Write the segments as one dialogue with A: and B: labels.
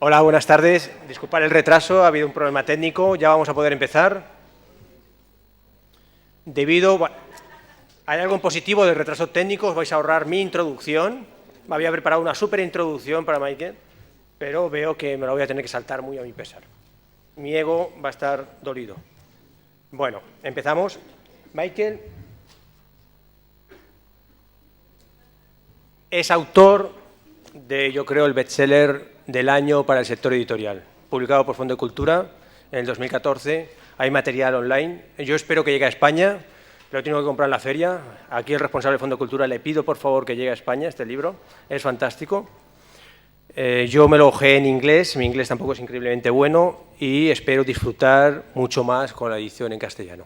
A: Hola, buenas tardes. Disculpad el retraso, ha habido un problema técnico, ya vamos a poder empezar. Hay algo en positivo del retraso técnico, os vais a ahorrar mi introducción. Me había preparado una súper introducción para Michael, pero veo que me la voy a tener que saltar muy a mi pesar. Mi ego va a estar dolido. Bueno, empezamos. Michael es autor de, yo creo, el bestseller del año para el sector editorial, publicado por Fondo de Cultura en el 2014. Hay material online. Yo espero que llegue a España, lo tengo que comprar en la feria. Aquí el responsable del Fondo de Cultura le pido, por favor, que llegue a España este libro. Es fantástico. Yo me lo hojeé en inglés, mi inglés tampoco es increíblemente bueno y espero disfrutar mucho más con la edición en castellano.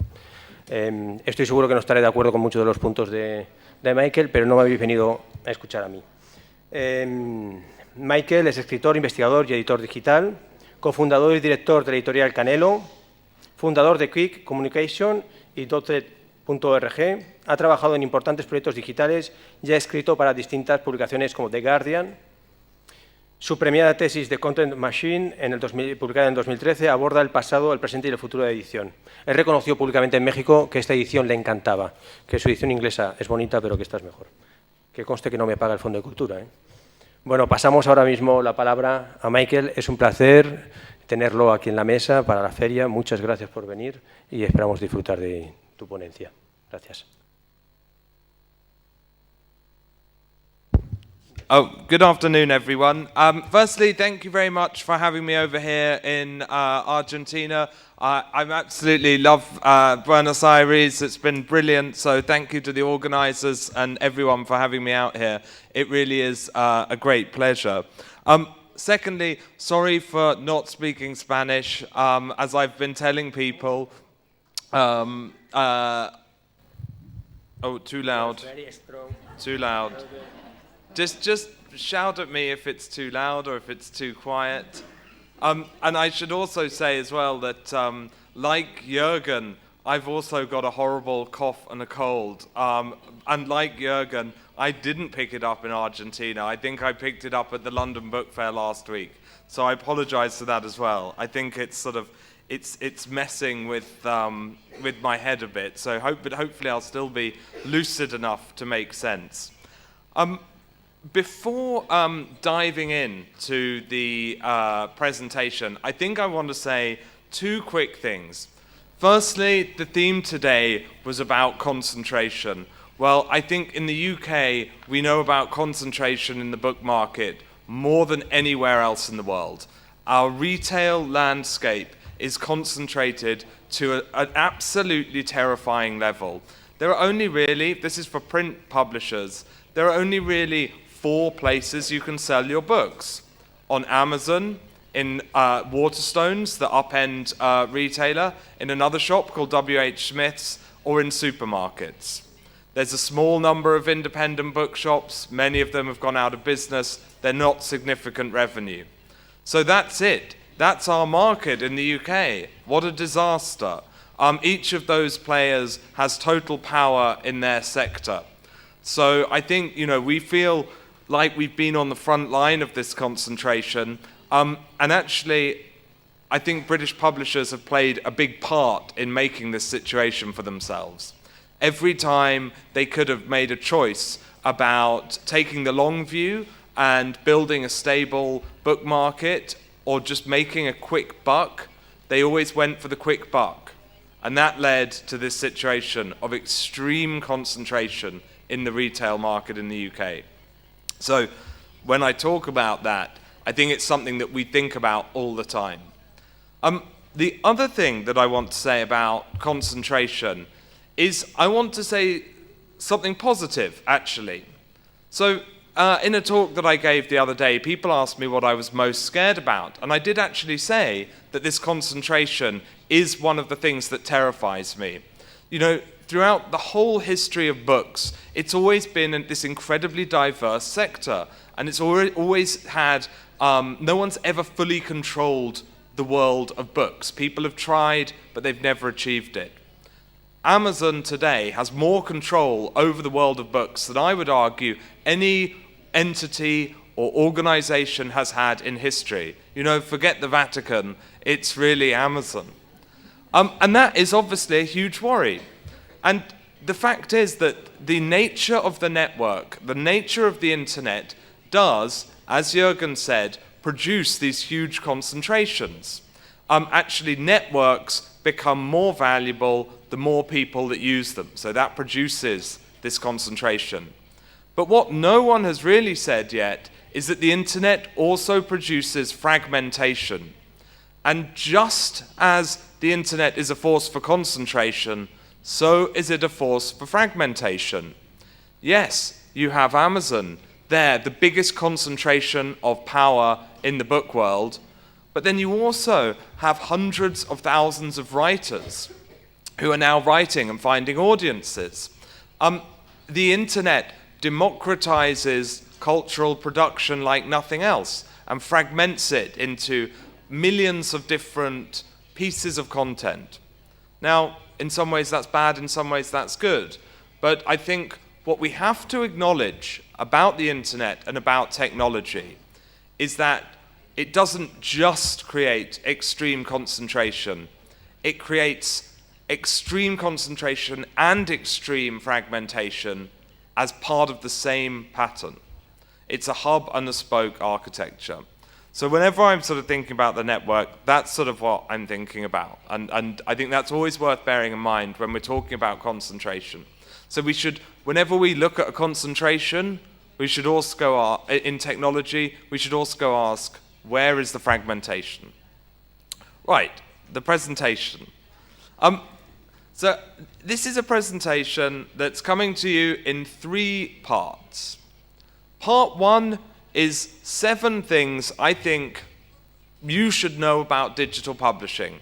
A: Estoy seguro que no estaré de acuerdo con muchos de los puntos de Michael, pero no me habéis venido a escuchar a mí. Michael es escritor, investigador y editor digital, cofundador y director de la editorial Canelo, fundador de Quick Communication y Untitled.org. Ha trabajado en importantes proyectos digitales y ha escrito para distintas publicaciones como The Guardian. Su premiada tesis de Content Machine, publicada en 2013, aborda el pasado, el presente y el futuro de la edición. Él reconoció públicamente en México que esta edición le encantaba, que su edición inglesa es bonita, pero que esta es mejor. Que conste que no me paga el Fondo de Cultura, ¿eh? Bueno, pasamos ahora mismo la palabra a Michael. Es un placer tenerlo aquí en la mesa para la feria. Muchas gracias por venir y esperamos disfrutar de tu ponencia. Gracias.
B: Oh, good afternoon, everyone. Firstly, thank you very much for having me over here in Argentina. I absolutely love Buenos Aires. It's been brilliant, so thank you to the organizers and everyone for having me out here. It really is a great pleasure. Secondly, sorry for not speaking Spanish. As I've been telling people, oh, too loud. Too loud. Just shout at me if it's too loud or if it's too quiet. And I should also say as well that, like Jürgen, I've also got a horrible cough and a cold. And like Jürgen, I didn't pick it up in Argentina. I think I picked it up at the London Book Fair last week. So I apologize for that as well. I think it's sort of, it's messing with my head a bit. So hopefully I'll still be lucid enough to make sense. Before diving into the presentation, I think I want to say two quick things. Firstly, the theme today was about concentration. Well, I think in the UK, we know about concentration in the book market more than anywhere else in the world. Our retail landscape is concentrated to an absolutely terrifying level. There are only really, this is for print publishers, there are only really 4 places you can sell your books. On Amazon, in Waterstones, the up-end retailer, in another shop called W.H. Smith's, or in supermarkets. There's a small number of independent bookshops. Many of them have gone out of business. They're not significant revenue. So that's it. That's our market in the UK. What a disaster. Each of those players has total power in their sector. So I think, we feel like we've been on the front line of this concentration. And actually, I think British publishers have played a big part in making this situation for themselves. Every time they could have made a choice about taking the long view and building a stable book market or just making a quick buck, they always went for the quick buck. And that led to this situation of extreme concentration in the retail market in the UK. So when I talk about that, I think it's something that we think about all the time. The other thing that I want to say about concentration is I want to say something positive, actually. So in a talk that I gave the other day, people asked me what I was most scared about. And I did actually say that this concentration is one of the things that terrifies me. You know, throughout the whole history of books, it's always been this incredibly diverse sector. And it's always had, no one's ever fully controlled the world of books. People have tried, but they've never achieved it. Amazon today has more control over the world of books than I would argue any entity or organization has had in history. You know, forget the Vatican, it's really Amazon. And that is obviously a huge worry. And the fact is that the nature of the network, the nature of the internet, does, as Jürgen said, produce these huge concentrations. Actually, networks become more valuable the more people that use them. So that produces this concentration. But what no one has really said yet is that the internet also produces fragmentation. And just as the internet is a force for concentration, so is it a force for fragmentation. Yes, you have Amazon there, the biggest concentration of power in the book world, but then you also have hundreds of thousands of writers who are now writing and finding audiences. The internet democratizes cultural production like nothing else and fragments it into millions of different pieces of content. Now, in some ways that's bad, in some ways that's good. But I think what we have to acknowledge about the internet and about technology is that it doesn't just create extreme concentration. It creates extreme concentration and extreme fragmentation as part of the same pattern. It's a hub and a spoke architecture. So whenever I'm sort of thinking about the network, that's sort of what I'm thinking about. And I think that's always worth bearing in mind when we're talking about concentration. So we should, whenever we look at a concentration, we should also go, in technology, we should also go ask, where is the fragmentation? Right, the presentation. So this is a presentation that's coming to you in 3 parts. Part 1 is 7 things I think you should know about digital publishing.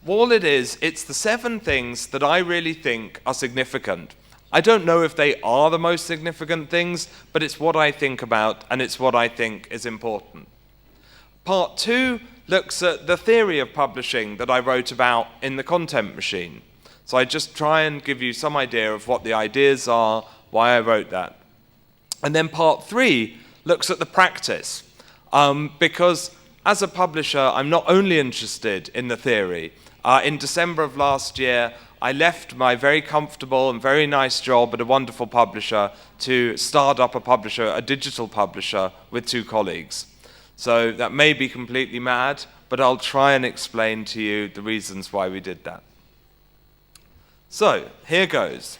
B: All it is, it's the 7 things that I really think are significant. I don't know if they are the most significant things, but it's what I think about and it's what I think is important. Part 2 looks at the theory of publishing that I wrote about in the Content Machine. So I just try and give you some idea of what the ideas are, why I wrote that. And then part 3 looks at the practice, because as a publisher, I'm not only interested in the theory. In December of last year, I left my very comfortable and very nice job at a wonderful publisher to start up a digital publisher with 2 colleagues. So that may be completely mad, but I'll try and explain to you the reasons why we did that. So, here goes.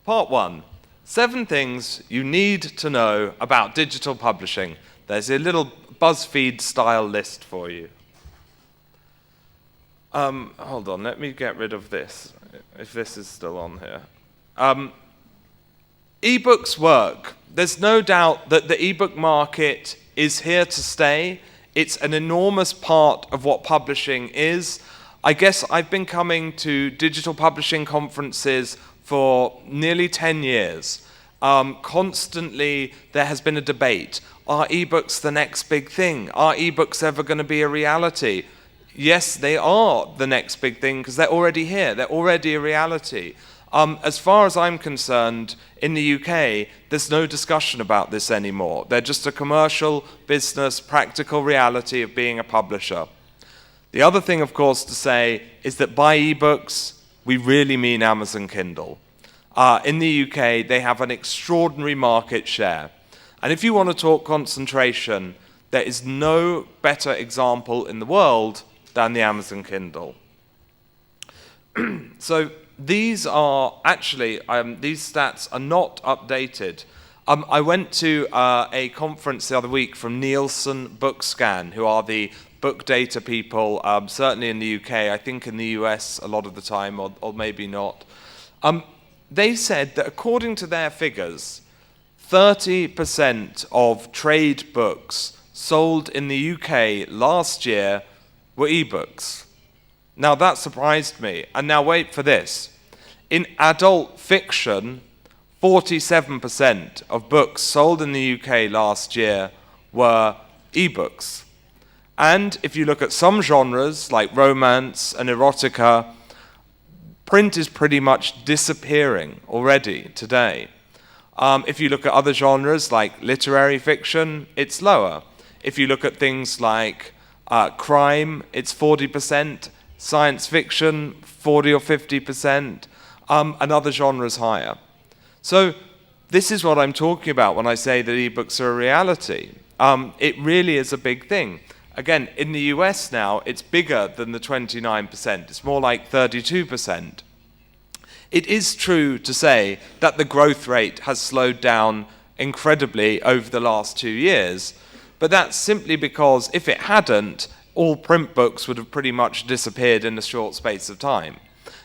B: Part 1. 7 things you need to know about digital publishing. There's a little BuzzFeed-style list for you. Hold on, let me get rid of this, if this is still on here. E-books work. There's no doubt that the e-book market is here to stay. It's an enormous part of what publishing is. I guess I've been coming to digital publishing conferences for nearly 10 years. Constantly there has been a debate. Are ebooks the next big thing? Are ebooks ever going to be a reality? Yes, they are the next big thing because they're already here. They're already a reality. As far as I'm concerned, in the UK, there's no discussion about this anymore. They're just a commercial, business, practical reality of being a publisher. The other thing, of course, to say is that by ebooks, we really mean Amazon Kindle. In the UK, they have an extraordinary market share. And if you want to talk concentration, there is no better example in the world than the Amazon Kindle. So these are actually, these stats are not updated. I went to a conference the other week from Nielsen Bookscan, who are the book data people, certainly in the UK, I think in the US a lot of the time, or maybe not. They said that according to their figures, 30% of trade books sold in the UK last year were ebooks. Now that surprised me. And now wait for this. In adult fiction, 47% of books sold in the UK last year were ebooks. And if you look at some genres like romance and erotica, print is pretty much disappearing already today. If you look at other genres like literary fiction, it's lower. If you look at things like crime, it's 40%, science fiction, 40 or 50%, and other genres higher. So this is what I'm talking about when I say that ebooks are a reality. It really is a big thing. Again, in the US now, it's bigger than the 29%. It's more like 32%. It is true to say that the growth rate has slowed down incredibly over the last 2 years, but that's simply because if it hadn't, all print books would have pretty much disappeared in a short space of time.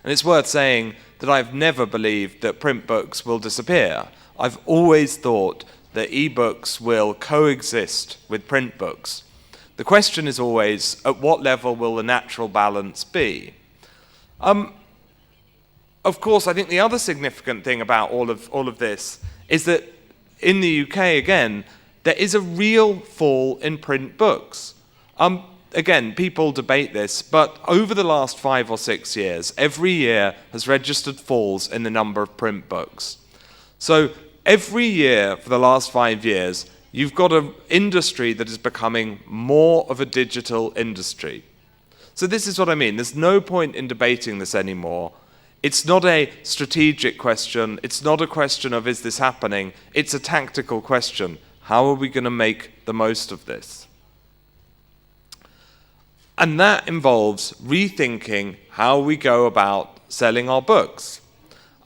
B: And it's worth saying that I've never believed that print books will disappear. I've always thought that ebooks will coexist with print books. The question is always, at what level will the natural balance be? Of course, I think the other significant thing about all of this is that in the UK, again, there is a real fall in print books. Again, people debate this, but over the last 5 or 6 years, every year has registered falls in the number of print books. So every year for the last 5 years, you've got an industry that is becoming more of a digital industry. So this is what I mean. There's no point in debating this anymore. It's not a strategic question. It's not a question of, is this happening? It's a tactical question. How are we going to make the most of this? And that involves rethinking how we go about selling our books.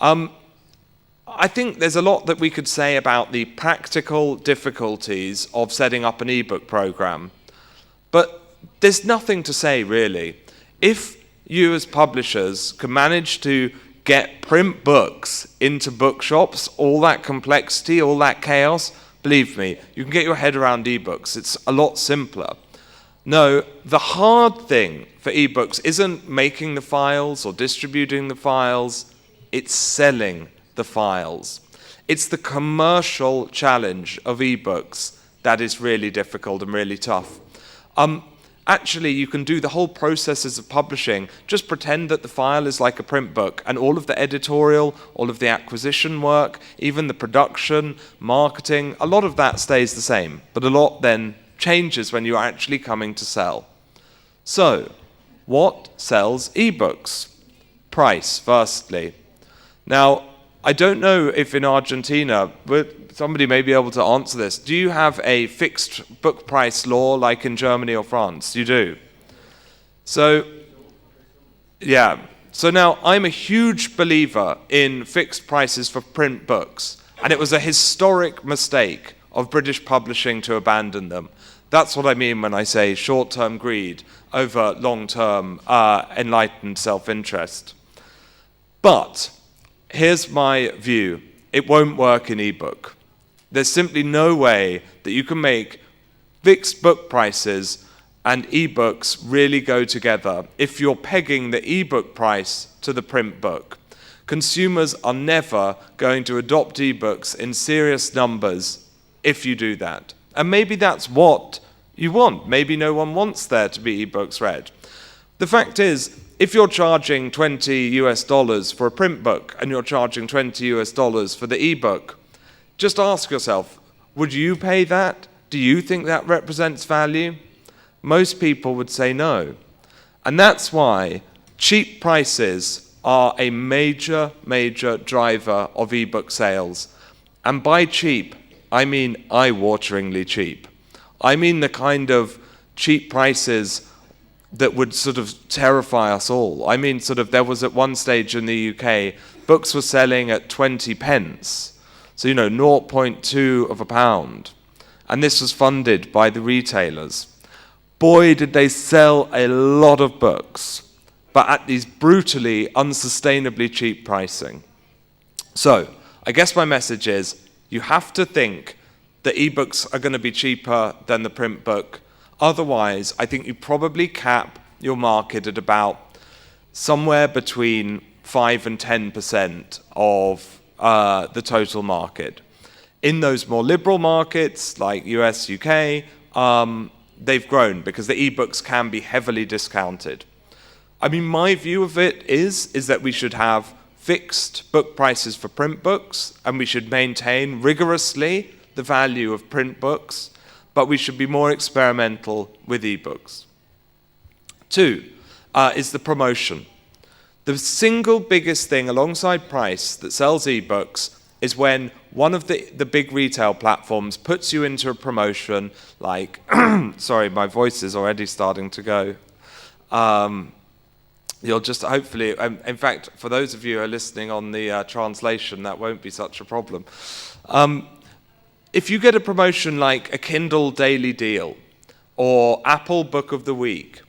B: I think there's a lot that we could say about the practical difficulties of setting up an ebook program, but there's nothing to say really. If you as publishers can manage to get print books into bookshops, all that complexity, all that chaos, believe me, you can get your head around ebooks. It's a lot simpler. No, the hard thing for ebooks isn't making the files or distributing the files, it's selling the files. It's the commercial challenge of ebooks that is really difficult and really tough. Actually, you can do the whole processes of publishing. Just pretend that the file is like a print book, and all of the editorial, all of the acquisition work, even the production, marketing, a lot of that stays the same, but a lot then changes when you're actually coming to sell. So, what sells ebooks? Price, firstly. Now, I don't know if in Argentina, but somebody may be able to answer this. Do you have a fixed book price law like in Germany or France? You do. So, yeah. So now I'm a huge believer in fixed prices for print books, and it was a historic mistake of British publishing to abandon them. That's what I mean when I say short-term greed over long-term enlightened self-interest. But here's my view. It won't work in ebook. There's simply no way that you can make fixed book prices and ebooks really go together if you're pegging the ebook price to the print book. Consumers are never going to adopt ebooks in serious numbers if you do that. And maybe that's what you want. Maybe no one wants there to be ebooks read. The fact is, if you're charging $20 for a print book and you're charging $20 for the ebook, just ask yourself, would you pay that? Do you think that represents value? Most people would say no. And that's why cheap prices are a major, major driver of ebook sales. And by cheap, I mean eye-wateringly cheap. I mean the kind of cheap prices that would sort of terrify us all. I mean, sort of, there was at one stage in the UK, books were selling at 20 pence. So, 0.2 of a pound. And this was funded by the retailers. Boy, did they sell a lot of books, but at these brutally, unsustainably cheap pricing. So, I guess my message is, You have to think that ebooks are going to be cheaper than the print book. Otherwise, I think you probably cap your market at about somewhere between 5 and 10% of the total market. In those more liberal markets like US, UK, they've grown because the ebooks can be heavily discounted. I mean, my view of it is that we should have fixed book prices for print books, and we should maintain rigorously the value of print books, but we should be more experimental with ebooks. 2 is the promotion. The single biggest thing alongside price that sells ebooks is when one of the big retail platforms puts you into a promotion like, sorry, my voice is already starting to go. You'll just hopefully, in fact, for those of you who are listening on the translation, that won't be such a problem. If you get a promotion like a Kindle Daily Deal or Apple Book of the Week,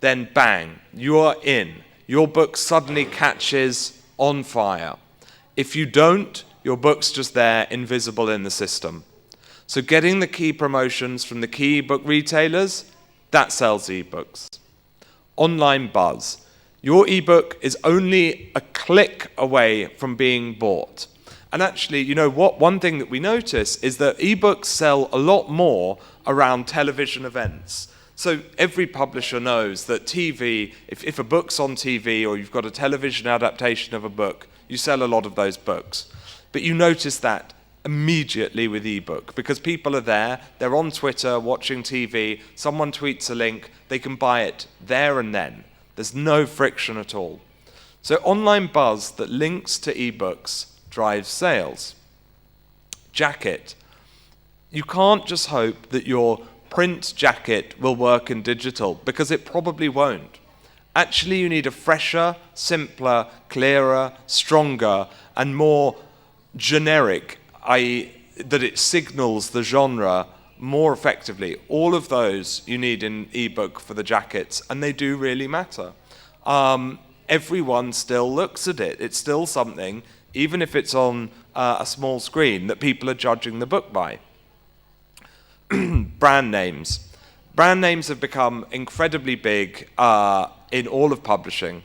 B: then bang, you are in. Your book suddenly catches on fire. If you don't, your book's just there, invisible in the system. So getting the key promotions from the key book retailers, that sells ebooks. Online buzz. Your ebook is only a click away from being bought. And actually, you know what? One thing that we notice is that ebooks sell a lot more around television events. So every publisher knows that TV, if a book's on TV or you've got a television adaptation of a book, you sell a lot of those books. But you notice that immediately with ebook because people are there, they're on Twitter watching TV, someone tweets a link, they can buy it there and then. There's no friction at all. So online buzz that links to ebooks drives sales. Jacket. You can't just hope that your print jacket will work in digital because it probably won't. Actually, you need a fresher, simpler, clearer, stronger, and more generic, i.e. that it signals the genre more effectively. All of those you need in ebook for the jackets, and they do really matter. Everyone still looks at it. It's still something, even if it's on a small screen, that people are judging the book by. Brand names. Brand names have become incredibly big in all of publishing,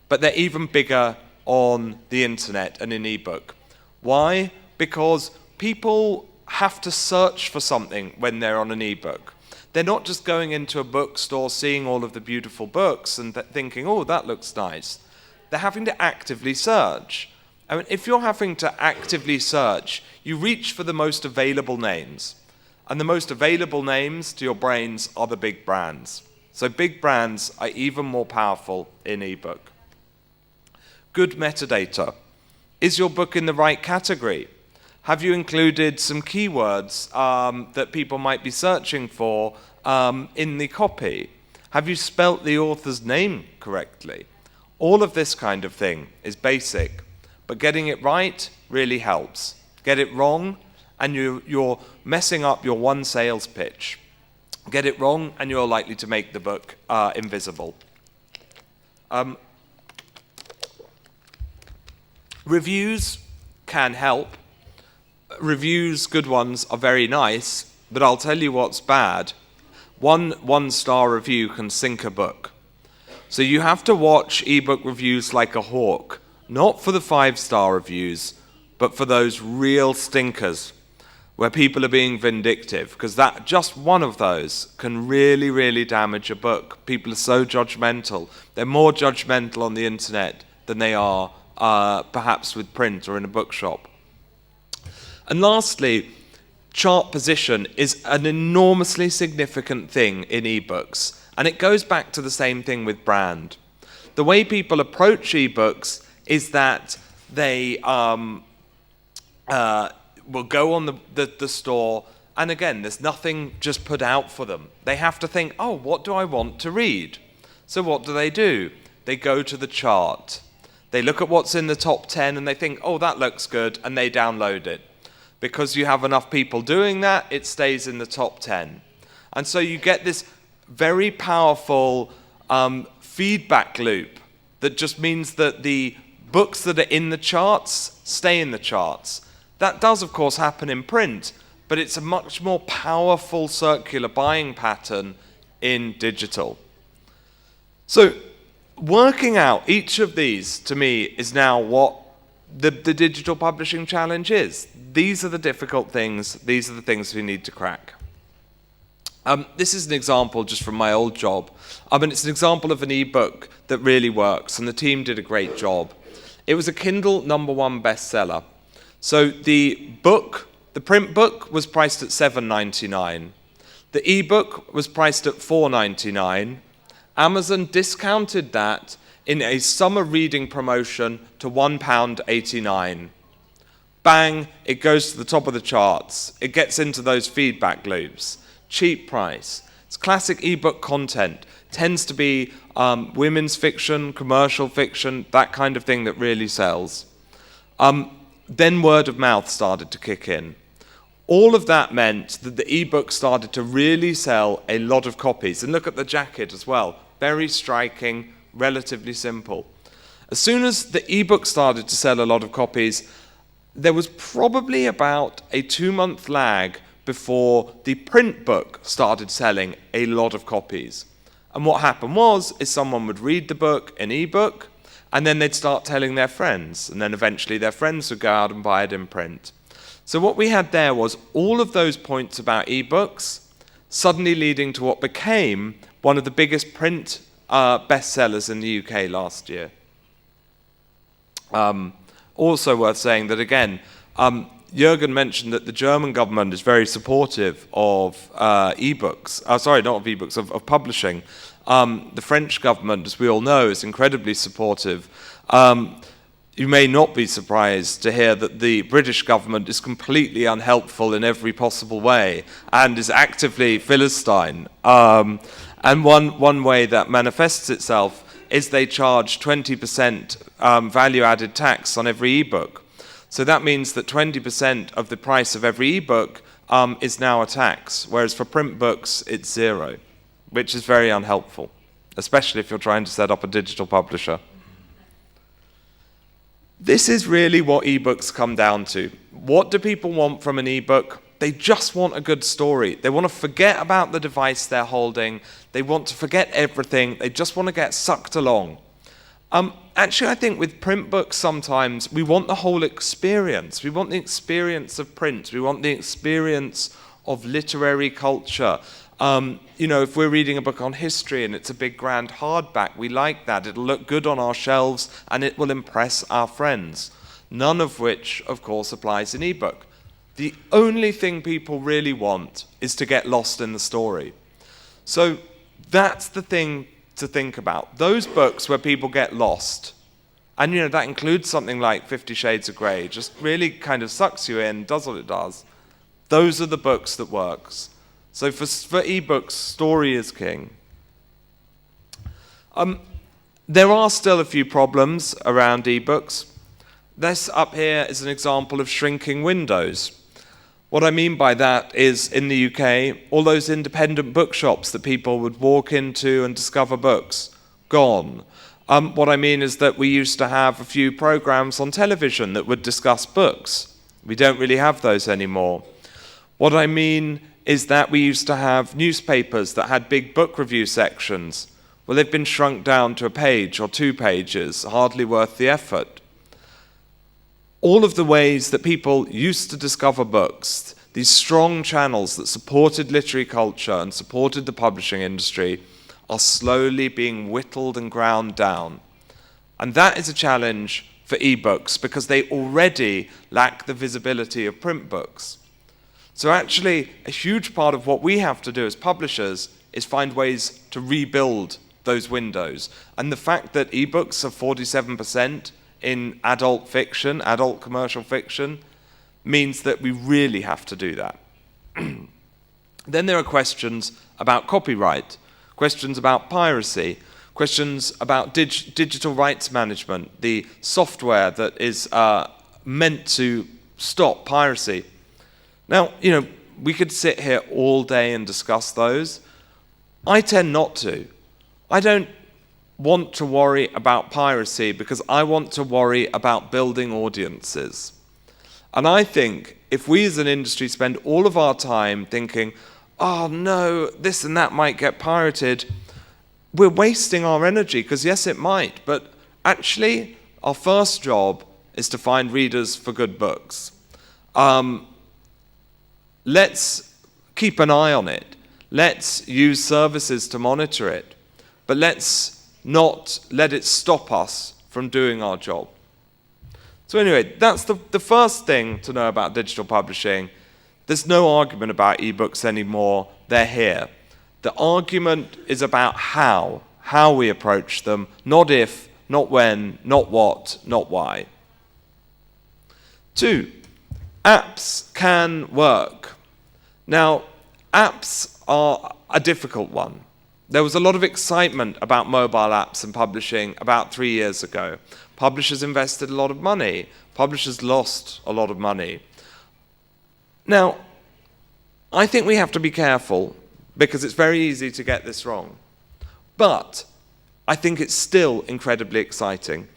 B: but they're even bigger on the internet and in ebook. Why? Because people have to search for something when they're on an ebook. They're not just going into a bookstore, seeing all of the beautiful books and thinking, oh, that looks nice. They're having to actively search. I mean, if you're having to actively search, you reach for the most available names. And the most available names to your brains are the big brands. So big brands are even more powerful in ebook. Good metadata. Is your book in the right category? Have you included some keywords that people might be searching for in the copy? Have you spelt the author's name correctly? All of this kind of thing is basic, but getting it right really helps. Get it wrong, and you're messing up your one sales pitch. Get it wrong, and you're likely to make the book invisible. Reviews can help. Reviews, good ones, are very nice, but I'll tell you what's bad. One-star review can sink a book. So you have to watch ebook reviews like a hawk, not for the 5-star reviews, but for those real stinkers where people are being vindictive, because that just one of those can really, really damage a book. People are so judgmental. They're more judgmental on the internet than they are perhaps with print or in a bookshop. And lastly, chart position is an enormously significant thing in ebooks, and it goes back to the same thing with brand. The way people approach ebooks is that they will go on the store, and again, there's nothing just put out for them. They have to think, oh, what do I want to read? So what do? They go to the chart. They look at what's in the top 10 and they think, oh, that looks good, and they download it. Because you have enough people doing that, it stays in the top 10. And so you get this very powerful feedback loop that just means that the books that are in the charts stay in the charts. That does, of course, happen in print, but it's a much more powerful circular buying pattern in digital. So working out each of these, to me, is now what the digital publishing challenge is. These are the difficult things. These are the things we need to crack. This is an example just from my old job. It's an example of an ebook that really works, and the team did a great job. It was a Kindle #1 bestseller. So the print book was priced at $7.99. The ebook was priced at $4.99. Amazon discounted that in a summer reading promotion to £1.89. Bang, it goes to the top of the charts. It gets into those feedback loops. Cheap price. It's classic ebook content. Tends to be women's fiction, commercial fiction, that kind of thing that really sells. Then word of mouth started to kick in. All of that meant that the ebook started to really sell a lot of copies. And look at the jacket as well. Very striking, relatively simple. As soon as the ebook started to sell a lot of copies, there was probably about a 2-month lag before the print book started selling a lot of copies. And what happened is someone would read the book in ebook, and then they'd start telling their friends, and then eventually their friends would go out and buy it in print. So what we had there was all of those points about ebooks suddenly leading to what became one of the biggest print bestsellers in the UK last year. Also worth saying that, again, Jürgen mentioned that the German government is very supportive of ebooks. Not of ebooks, of publishing. The French government, as we all know, is incredibly supportive. You may not be surprised to hear that the British government is completely unhelpful in every possible way and is actively Philistine. And one way that manifests itself is they charge 20% value-added tax on every ebook. So that means that 20% of the price of every ebook is now a tax, whereas for print books it's 0, which is very unhelpful, especially if you're trying to set up a digital publisher. This is really what ebooks come down to. What do people want from an ebook? They just want a good story. They want to forget about the device they're holding. They want to forget everything. They just want to get sucked along. Actually, I think with print books sometimes we want the whole experience. We want the experience of print. We want the experience of literary culture. If we're reading a book on history and it's a big grand hardback, we like that. It'll look good on our shelves and it will impress our friends. None of which, of course, applies in ebook. The only thing people really want is to get lost in the story. So that's the thing to think about. Those books where people get lost, and that includes something like 50 Shades of Grey, just really kind of sucks you in, does what it does. Those are the books that works. So for ebooks, story is king. There are still a few problems around ebooks. This up here is an example of shrinking windows. What I mean by that is, in the UK, all those independent bookshops that people would walk into and discover books, gone. What I mean is that we used to have a few programs on television that would discuss books. We don't really have those anymore. What I mean is that we used to have newspapers that had big book review sections. Well, they've been shrunk down to a page or 2 pages, hardly worth the effort. All of the ways that people used to discover books, these strong channels that supported literary culture and supported the publishing industry, are slowly being whittled and ground down. And that is a challenge for ebooks because they already lack the visibility of print books. So actually, a huge part of what we have to do as publishers is find ways to rebuild those windows. And the fact that ebooks are 47% in adult fiction, adult commercial fiction, means that we really have to do that. Then there are questions about copyright, questions about piracy, questions about digital rights management, the software that is meant to stop piracy. Now, we could sit here all day and discuss those. I tend not to. I don't want to worry about piracy because I want to worry about building audiences. And I think if we as an industry spend all of our time thinking, oh no, this and that might get pirated, we're wasting our energy, because yes, it might, but actually our first job is to find readers for good books. Let's keep an eye on it. Let's use services to monitor it, but let's not let it stop us from doing our job. So anyway, that's the first thing to know about digital publishing. There's no argument about ebooks anymore. They're here. The argument is about how we approach them, not if, not when, not what, not why. 2, apps can work. Now, apps are a difficult one. There was a lot of excitement about mobile apps and publishing about 3 years ago. Publishers invested a lot of money. Publishers lost a lot of money. Now, I think we have to be careful because it's very easy to get this wrong. But I think it's still incredibly exciting.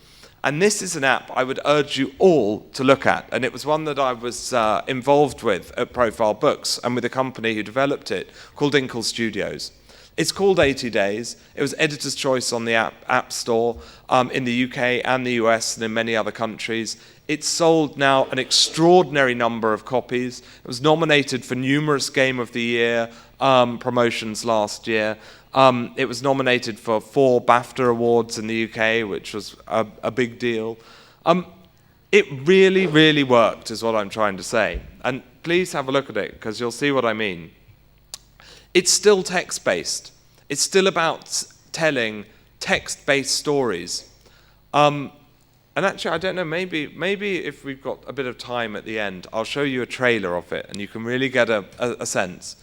B: And this is an app I would urge you all to look at. And it was one that I was involved with at Profile Books and with a company who developed it called Inkle Studios. It's called 80 Days. It was editor's choice on the App Store in the UK and the US and in many other countries. It's sold now an extraordinary number of copies. It was nominated for numerous Game of the Year promotions last year. It was nominated for 4 BAFTA awards in the UK, which was a big deal. It really, really worked, is what I'm trying to say. And please have a look at it, because you'll see what I mean. It's still text-based. It's still about telling text-based stories. And actually, I don't know, maybe if we've got a bit of time at the end, I'll show you a trailer of it, and you can really get a sense.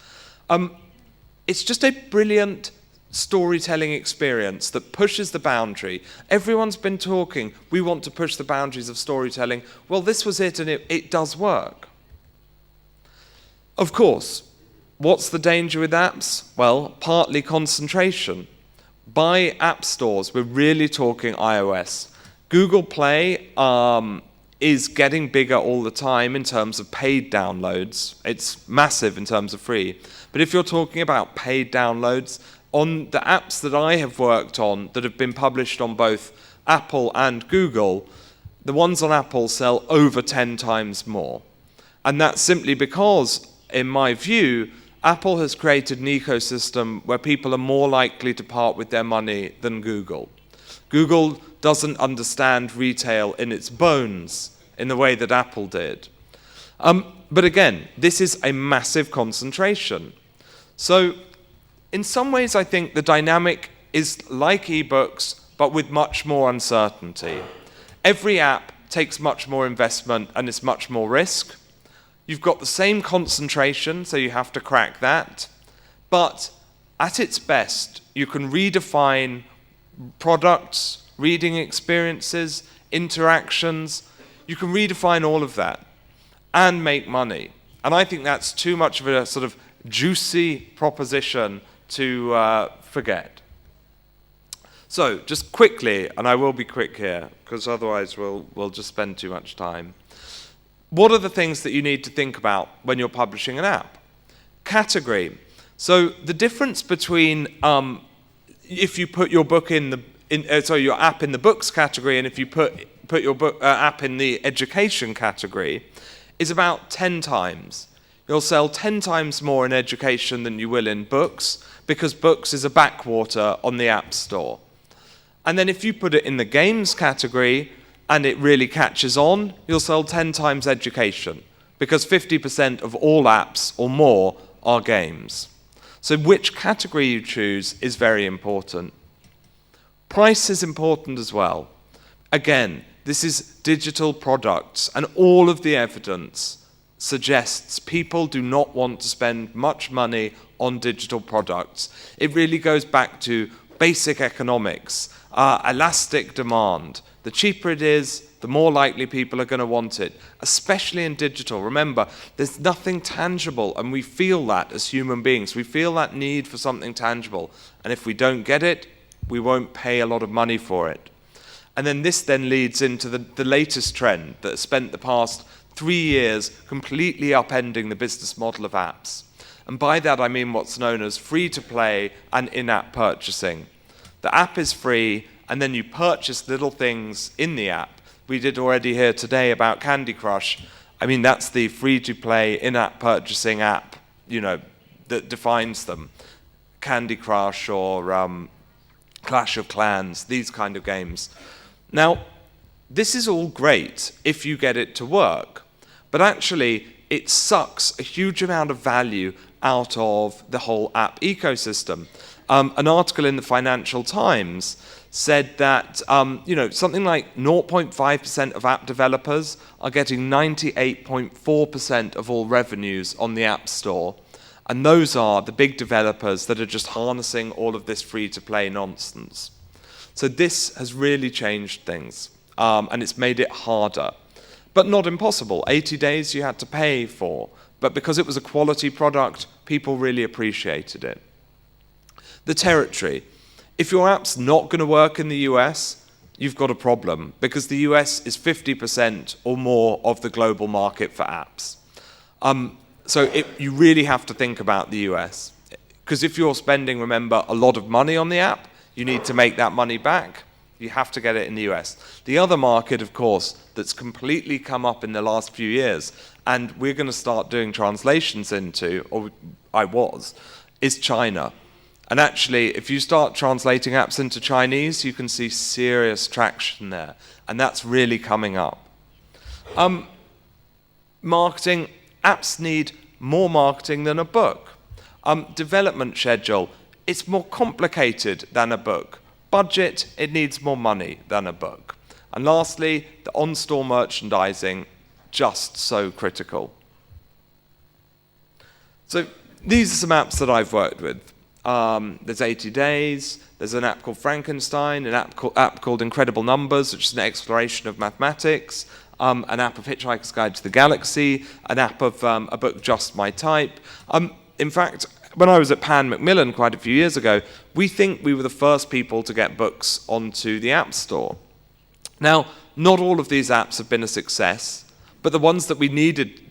B: It's just a brilliant storytelling experience that pushes the boundary. Everyone's been talking, we want to push the boundaries of storytelling. Well, this was it, and it does work. Of course, what's the danger with apps? Well, partly concentration. By app stores, we're really talking iOS. Google Play is getting bigger all the time in terms of paid downloads. It's massive in terms of free. But if you're talking about paid downloads, on the apps that I have worked on that have been published on both Apple and Google, the ones on Apple sell over 10 times more. And that's simply because, in my view, Apple has created an ecosystem where people are more likely to part with their money than Google. Google doesn't understand retail in its bones in the way that Apple did. But again, this is a massive concentration. So in some ways, I think the dynamic is like ebooks, but with much more uncertainty. Every app takes much more investment and it's much more risk. You've got the same concentration, so you have to crack that. But at its best, you can redefine products, reading experiences, interactions. You can redefine all of that and make money. And I think that's too much of a sort of juicy proposition to forget. So just quickly, and I will be quick here, because otherwise we'll just spend too much time. What are the things that you need to think about when you're publishing an app? Category. So the difference between if you put your book your app in the books category and if you put your app in the education category is about 10 times. You'll sell 10 times more in education than you will in books, because books is a backwater on the App Store. And then if you put it in the games category and it really catches on, you'll sell 10 times education, because 50% of all apps or more are games. So which category you choose is very important. Price is important as well. Again, this is digital products, and all of the evidence suggests people do not want to spend much money on digital products. It really goes back to basic economics, elastic demand. The cheaper it is, the more likely people are going to want it, especially in digital. Remember, there's nothing tangible, and we feel that as human beings. We feel that need for something tangible, and if we don't get it, we won't pay a lot of money for it. And then this then leads into the latest trend that has spent the past 3 years completely upending the business model of apps. And by that I mean what's known as free-to-play and in-app purchasing. The app is free, and then you purchase little things in the app. We did already hear today about Candy Crush. I mean, that's the free-to-play in-app purchasing app, that defines them. Candy Crush or Clash of Clans, these kind of games. Now, this is all great if you get it to work, but actually it sucks a huge amount of value out of the whole app ecosystem. An article in the Financial Times said that something like 0.5% of app developers are getting 98.4% of all revenues on the App Store. And those are the big developers that are just harnessing all of this free-to-play nonsense. So this has really changed things, and it's made it harder. But not impossible. 80 days you had to pay for. But because it was a quality product, people really appreciated it. The territory. If your app's not going to work in the US, you've got a problem, because the US is 50% or more of the global market for apps. You really have to think about the US. Because if you're spending, remember, a lot of money on the app, you need to make that money back. You have to get it in the US. The other market, of course, that's completely come up in the last few years, and we're going to start doing translations into, or I was, is China. And actually, if you start translating apps into Chinese, you can see serious traction there. And that's really coming up. Marketing. Apps need more marketing than a book. Development schedule. It's more complicated than a book. Budget. It needs more money than a book. And lastly, the on-store merchandising. Just so critical. So these are some apps that I've worked with. There's 80 Days, there's an app called Frankenstein, an app called Incredible Numbers, which is an exploration of mathematics, an app of Hitchhiker's Guide to the Galaxy, an app of a book Just My Type. In fact, when I was at Pan Macmillan quite a few years ago, we think we were the first people to get books onto the App Store. Now, not all of these apps have been a success, but the ones that we needed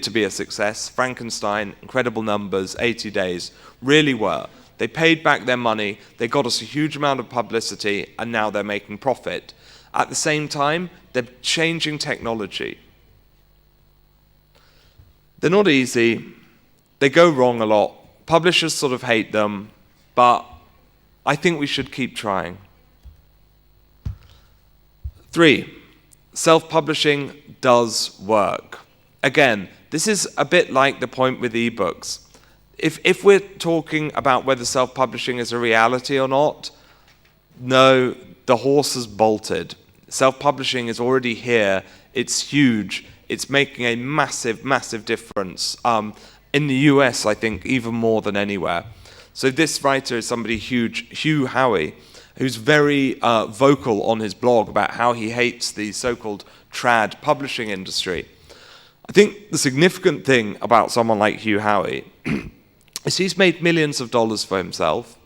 B: to be a success, Frankenstein, Incredible Numbers, 80 Days, really were. They paid back their money, they got us a huge amount of publicity, and now they're making profit. At the same time, they're changing technology. They're not easy, they go wrong a lot, publishers sort of hate them, but I think we should keep trying. 3, self-publishing does work. Again, this is a bit like the point with ebooks. If we're talking about whether self-publishing is a reality or not, no, the horse has bolted. Self-publishing is already here. It's huge. It's making a massive, massive difference. In the US, I think, even more than anywhere. So this writer is somebody huge, Hugh Howey, who's very vocal on his blog about how he hates the so-called trad publishing industry. I think the significant thing about someone like Hugh Howey is he's made millions of dollars for himself.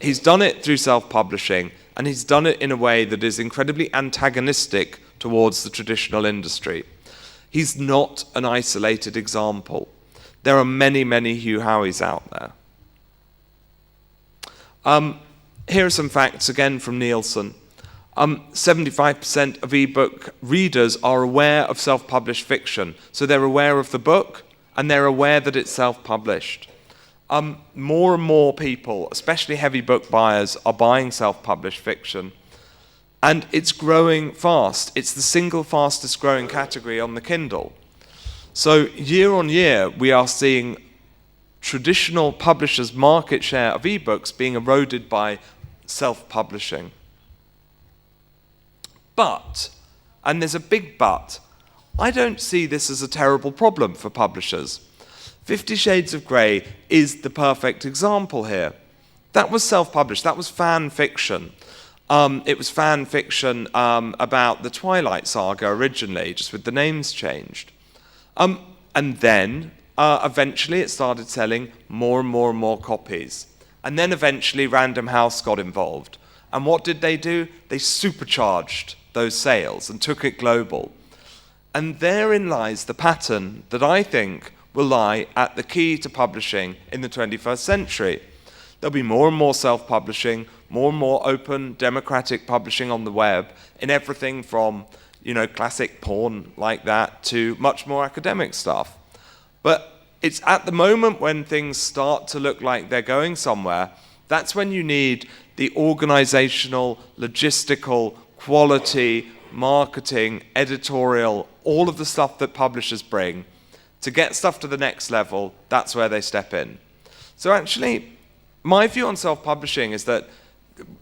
B: He's done it through self-publishing, and he's done it in a way that is incredibly antagonistic towards the traditional industry. He's not an isolated example. There are many, many Hugh Howeys out there. Here are some facts again from Nielsen. 75% of ebook readers are aware of self-published fiction. So they're aware of the book, and they're aware that it's self-published. More and more people, especially heavy book buyers, are buying self-published fiction. And it's growing fast. It's the single fastest growing category on the Kindle. So year on year, we are seeing traditional publishers' market share of ebooks being eroded by self-publishing. But, and there's a big but, I don't see this as a terrible problem for publishers. 50 Shades of Grey is the perfect example here. That was self-published, that was fan fiction. It was fan fiction about the Twilight Saga originally, just with the names changed. And then, eventually it started selling more and more and more copies. And then eventually Random House got involved. And what did they do? They supercharged those sales and took it global. And therein lies the pattern that I think will lie at the key to publishing in the 21st century. There'll be more and more self-publishing, more and more open, democratic publishing on the web, in everything from, classic porn like that to much more academic stuff. But it's at the moment when things start to look like they're going somewhere, that's when you need the organizational, logistical, quality, marketing, editorial, all of the stuff that publishers bring. To get stuff to the next level, that's where they step in. So actually, my view on self-publishing is that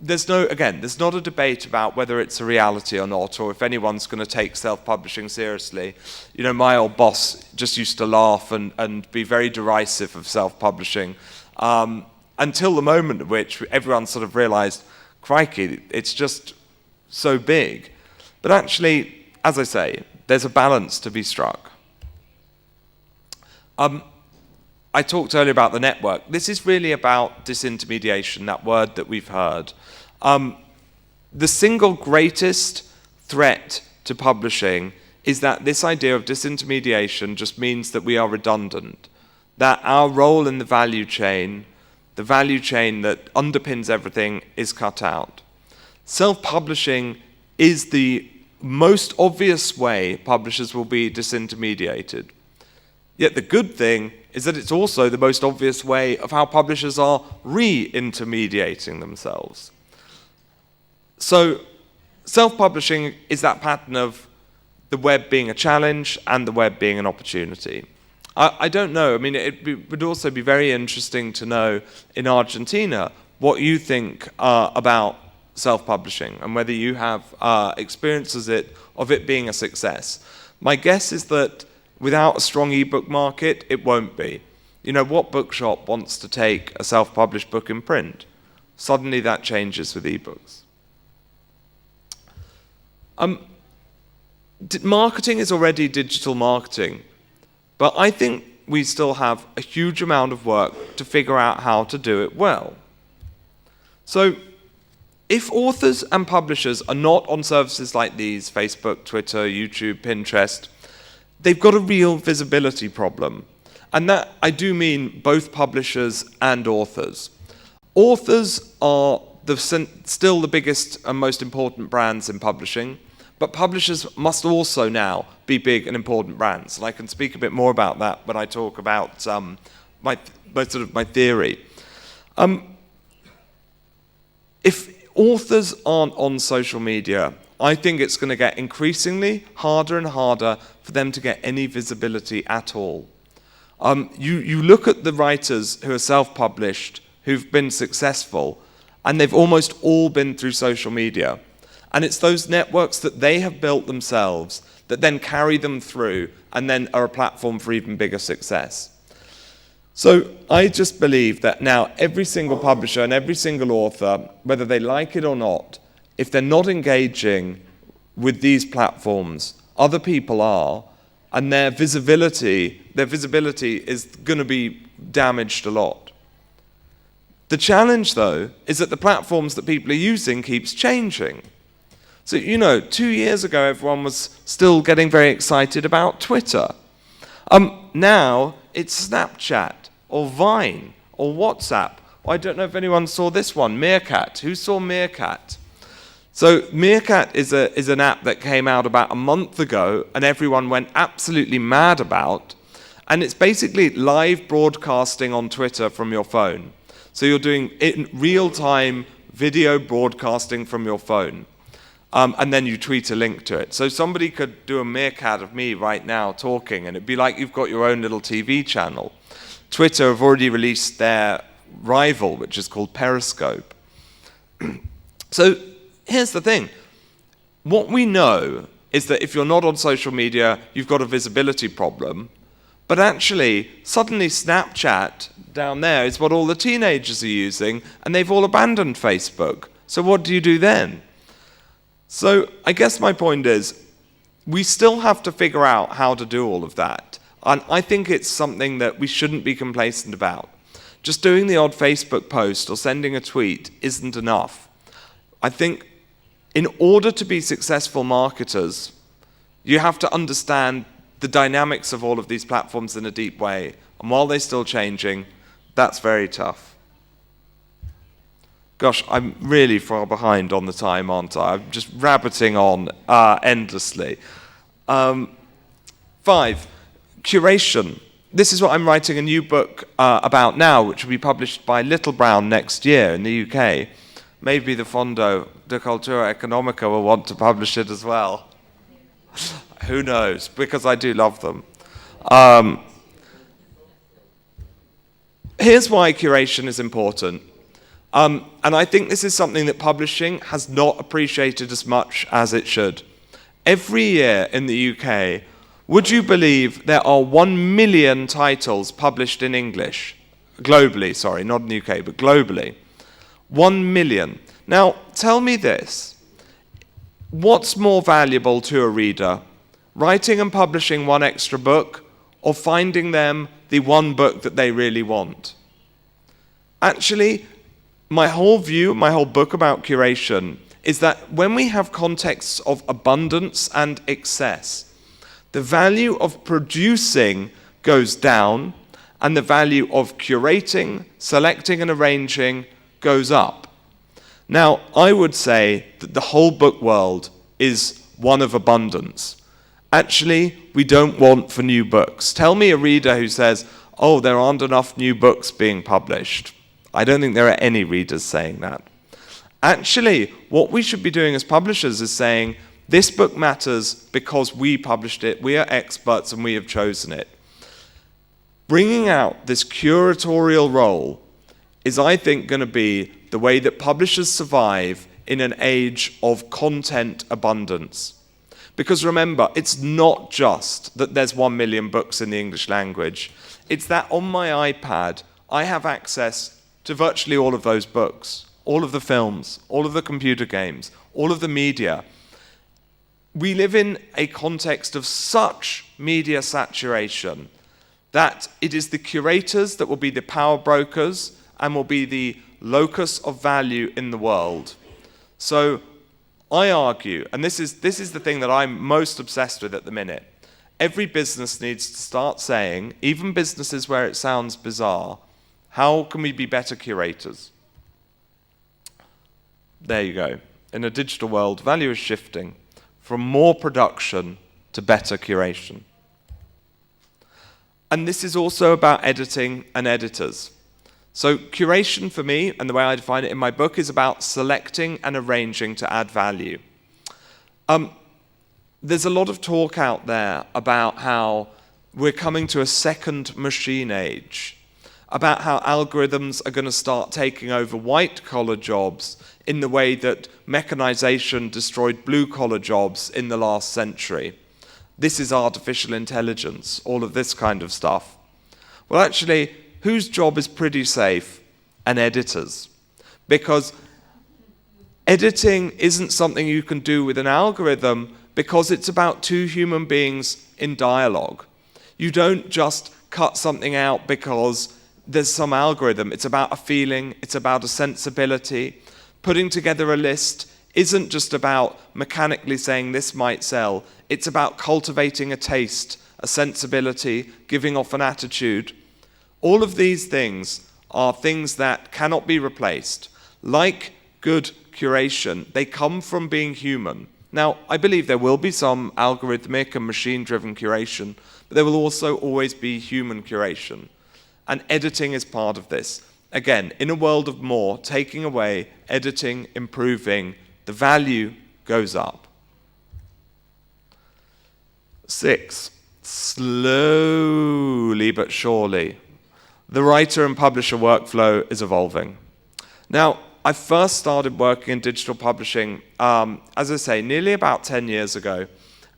B: there's not a debate about whether it's a reality or not, or if anyone's going to take self-publishing seriously. My old boss just used to laugh and be very derisive of self-publishing, until the moment at which everyone sort of realized, crikey, it's just so big. But actually, as I say, there's a balance to be struck. I talked earlier about the network. This is really about disintermediation, that word that we've heard. The single greatest threat to publishing is that this idea of disintermediation just means that we are redundant, that our role in the value chain that underpins everything, is cut out. Self-publishing is the most obvious way publishers will be disintermediated. Yet the good thing is that it's also the most obvious way of how publishers are re-intermediating themselves. So self-publishing is that pattern of the web being a challenge and the web being an opportunity. I don't know. I mean, it would also be very interesting to know in Argentina what you think about self-publishing and whether you have experiences of it being a success. My guess is that without a strong ebook market, it won't be. What bookshop wants to take a self-published book in print? Suddenly that changes with ebooks. Marketing is already digital marketing, but I think we still have a huge amount of work to figure out how to do it well. So, if authors and publishers are not on services like these, Facebook, Twitter, YouTube, Pinterest, they've got a real visibility problem. And that, I do mean both publishers and authors. Authors are still the biggest and most important brands in publishing, but publishers must also now be big and important brands. And I can speak a bit more about that when I talk about my theory. If authors aren't on social media, I think it's going to get increasingly harder and harder for them to get any visibility at all. You look at the writers who are self-published, who've been successful, and they've almost all been through social media. And it's those networks that they have built themselves that then carry them through and then are a platform for even bigger success. So I just believe that now every single publisher and every single author, whether they like it or not, if they're not engaging with these platforms, other people are, and their visibility is going to be damaged a lot. The challenge, though, is that the platforms that people are using keeps changing. So, 2 years ago, everyone was still getting very excited about Twitter. Now, it's Snapchat, or Vine, or WhatsApp. I don't know if anyone saw this one, Meerkat. Who saw Meerkat? So Meerkat is an app that came out about a month ago and everyone went absolutely mad about. And it's basically live broadcasting on Twitter from your phone. So you're doing real-time video broadcasting from your phone. And then you tweet a link to it. So somebody could do a Meerkat of me right now talking, and it'd be like you've got your own little TV channel. Twitter have already released their rival, which is called Periscope. So here's the thing. What we know is that if you're not on social media, you've got a visibility problem. But actually, suddenly Snapchat down there is what all the teenagers are using, and they've all abandoned Facebook. So what do you do then? So I guess my point is, we still have to figure out how to do all of that. And I think it's something that we shouldn't be complacent about. Just doing the odd Facebook post or sending a tweet isn't enough. I think in order to be successful marketers, You have to understand the dynamics of all of these platforms in a deep way. And while they're still changing, that's very tough. Gosh, I'm really far behind on the time, aren't I? I'm just rabbiting on endlessly. 5, curation. This is what I'm writing a new book about now, which will be published by Little Brown next year in the UK. Maybe the Fondo de Cultura Económica will want to publish it as well. Who knows? Because I do love them. Here's why curation is important. And I think this is something that publishing has not appreciated as much as it should. Every year in the UK, would you believe there are 1 million titles published in English? Globally, sorry, not in the UK, but globally. 1 million. Now, tell me this. What's more valuable to a reader? Writing and publishing one extra book, or finding them the one book that they really want? Actually, my whole book about curation is that when we have contexts of abundance and excess, the value of producing goes down and the value of curating, selecting and arranging goes up. Now, I would say that the whole book world is one of abundance. Actually, we don't want for new books. Tell me a reader who says, oh, there aren't enough new books being published. I don't think there are any readers saying that. Actually, what we should be doing as publishers is saying, this book matters because we published it, we are experts and we have chosen it. Bringing out this curatorial role is, I think, going to be the way that publishers survive in an age of content abundance. Because remember, it's not just that there's 1 million books in the English language. It's that on my iPad, I have access to virtually all of those books, all of the films, all of the computer games, all of the media. We live in a context of such media saturation that it is the curators that will be the power brokers and will be the locus of value in the world. So I argue, and this is the thing that I'm most obsessed with at the minute, every business needs to start saying, even businesses where it sounds bizarre, how can we be better curators? There you go. In a digital world, value is shifting from more production to better curation. And this is also about editing and editors. So curation for me, and the way I define it in my book, is about selecting and arranging to add value. There's a lot of talk out there about how we're coming to a second machine age, about how algorithms are going to start taking over white-collar jobs in the way that mechanization destroyed blue-collar jobs in the last century. This is artificial intelligence, all of this kind of stuff. Well, actually, whose job is pretty safe? An editor's. Because editing isn't something you can do with an algorithm because it's about two human beings in dialogue. You don't just cut something out because there's some algorithm. It's about a feeling, it's about a sensibility. Putting together a list isn't just about mechanically saying this might sell. It's about cultivating a taste, a sensibility, giving off an attitude. All of these things are things that cannot be replaced. Like good curation, they come from being human. Now, I believe there will be some algorithmic and machine-driven curation, but there will also always be human curation. And editing is part of this. Again, in a world of more, taking away, editing, improving, the value goes up. 6, slowly but surely, the writer and publisher workflow is evolving. Now, I first started working in digital publishing, as I say, nearly about 10 years ago.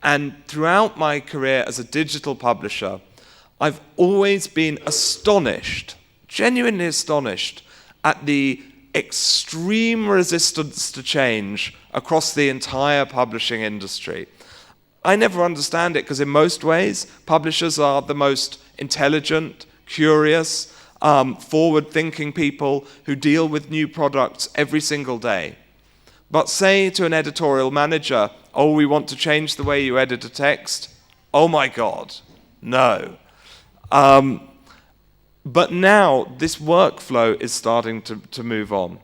B: And throughout my career as a digital publisher, I've always been astonished, genuinely astonished, at the extreme resistance to change across the entire publishing industry. I never understand it because in most ways, publishers are the most intelligent, curious, forward-thinking people who deal with new products every single day. But say to an editorial manager, oh, we want to change the way you edit a text. Oh my God, no. But now this workflow is starting to move on.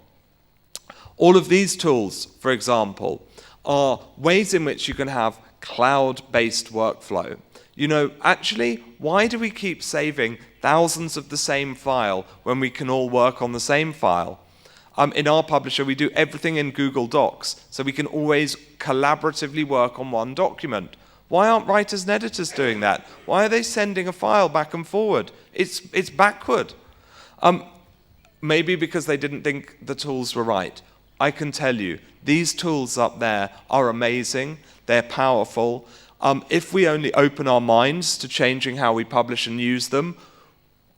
B: All of these tools, for example, are ways in which you can have cloud-based workflow. You know, actually, why do we keep saving thousands of the same file when we can all work on the same file? In our publisher, we do everything in Google Docs, so we can always collaboratively work on one document. Why aren't writers and editors doing that? Why are they sending a file back and forward? It's backward. Maybe because they didn't think the tools were right. I can tell you, these tools up there are amazing, they're powerful. If we only open our minds to changing how we publish and use them,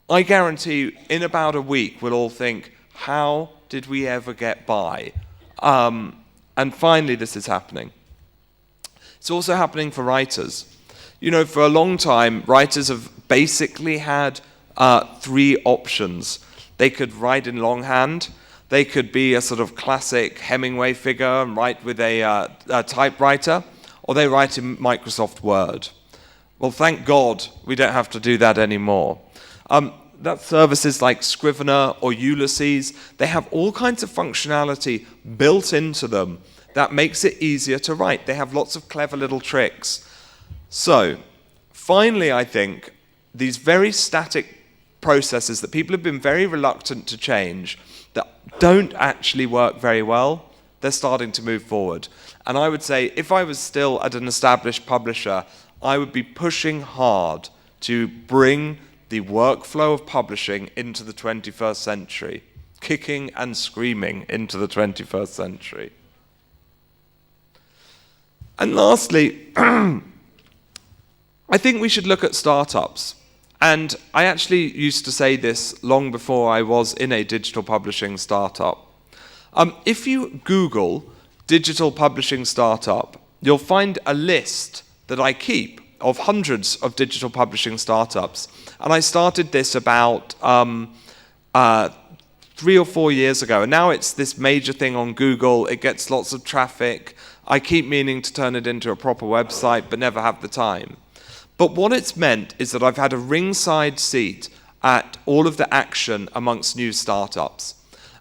B: I guarantee in about a week we'll all think, how did we ever get by? And finally this is happening. It's also happening for writers. You know, for a long time, writers have basically had 3 options. They could write in longhand, they could be a sort of classic Hemingway figure and write with a typewriter, or they write in Microsoft Word. Well, thank God we don't have to do that anymore. That's services like Scrivener or Ulysses. They have all kinds of functionality built into them that makes it easier to write. They have lots of clever little tricks. So, finally, I think, these very static processes that people have been very reluctant to change, that don't actually work very well, they're starting to move forward. And I would say, if I was still at an established publisher, I would be pushing hard to bring the workflow of publishing into the 21st century, kicking and screaming into the 21st century. And lastly, I think we should look at startups. And I actually used to say this long before I was in a digital publishing startup. If you Google digital publishing startup, you'll find a list that I keep of hundreds of digital publishing startups. And I started this about 3 or 4 years ago. And now it's this major thing on Google. It gets lots of traffic. I keep meaning to turn it into a proper website, but never have the time. But what it's meant is that I've had a ringside seat at all of the action amongst new startups.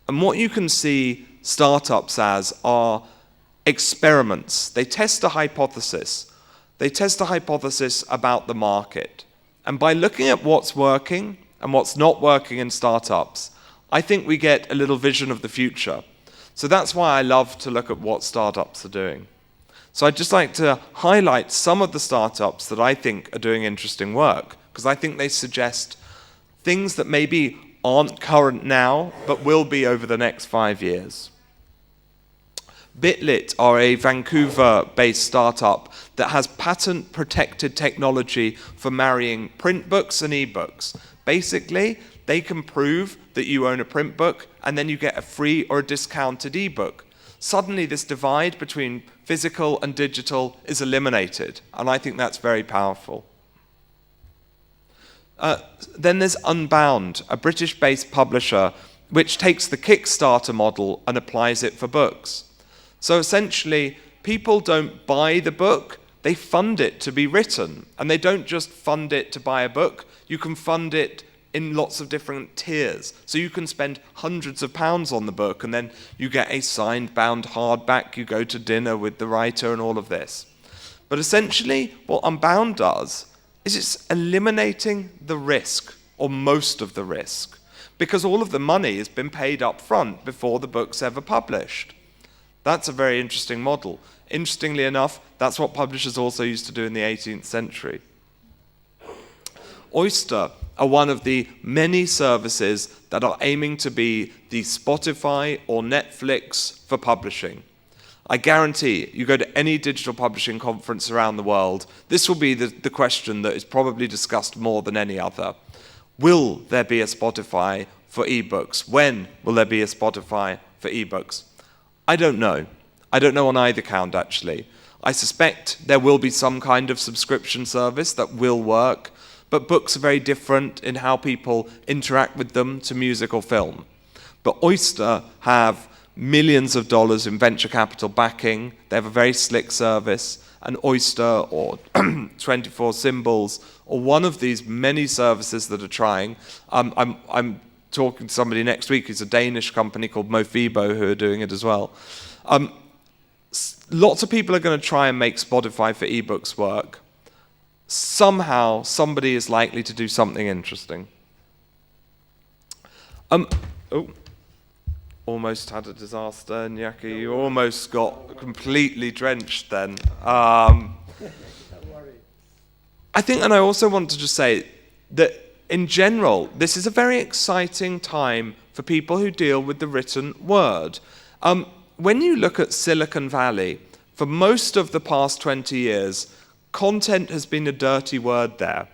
B: And what you can see startups as are experiments. They test a hypothesis. They test a hypothesis about the market. And by looking at what's working and what's not working in startups, I think we get a little vision of the future. So that's why I love to look at what startups are doing. So I'd just like to highlight some of the startups that I think are doing interesting work, because I think they suggest things that maybe aren't current now, but will be over the next 5 years. Bitlit are a Vancouver-based startup that has patent-protected technology for marrying print books and e-books. Basically, they can prove that you own a print book, and then you get a free or a discounted e-book. Suddenly, this divide between physical and digital is eliminated, and I think that's very powerful. Then there's Unbound, a British-based publisher which takes the Kickstarter model and applies it for books. So essentially, people don't buy the book, they fund it to be written. And they don't just fund it to buy a book, you can fund it in lots of different tiers. So you can spend hundreds of pounds on the book, and then you get a signed bound hardback, you go to dinner with the writer and all of this. But essentially, what Unbound does is it's eliminating the risk, or most of the risk, because all of the money has been paid up front before the book's ever published. That's a very interesting model. Interestingly enough, that's what publishers also used to do in the 18th century. Oyster are one of the many services that are aiming to be the Spotify or Netflix for publishing. I guarantee you go to any digital publishing conference around the world, this will be the question that is probably discussed more than any other. Will there be a Spotify for ebooks? When will there be a Spotify for ebooks? I don't know. I don't know on either count, actually. I suspect there will be some kind of subscription service that will work, but books are very different in how people interact with them to music or film. But Oyster have millions of dollars in venture capital backing. They have a very slick service, an Oyster or 24 Symbols, or one of these many services that are trying. I'm talking to somebody next week who's a Danish company called Mofibo who are doing it as well. Lots of people are going to try and make Spotify for ebooks work. Somehow, somebody is likely to do something interesting. Almost had a disaster, Nyaki. You almost got completely drenched then. I think, and I also want to just say that in general, this is a very exciting time for people who deal with the written word. When you look at Silicon Valley, for most of the past 20 years, content has been a dirty word there.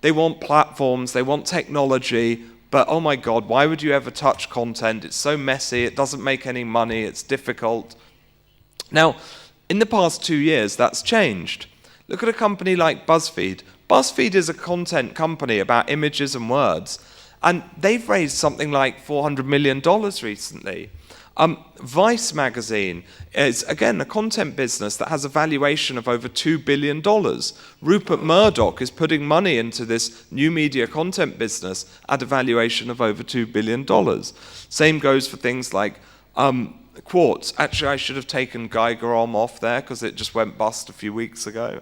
B: They want platforms, they want technology, but oh my God, why would you ever touch content? It's so messy, it doesn't make any money, it's difficult. Now, in the past 2 years, that's changed. Look at a company like BuzzFeed. BuzzFeed is a content company about images and words, and they've raised something like $400 million recently. Vice magazine is, again, a content business that has a valuation of over $2 billion. Rupert Murdoch is putting money into this new media content business at a valuation of over $2 billion. Same goes for things like Quartz. Actually, I should have taken Geigerom off there because it just went bust a few weeks ago.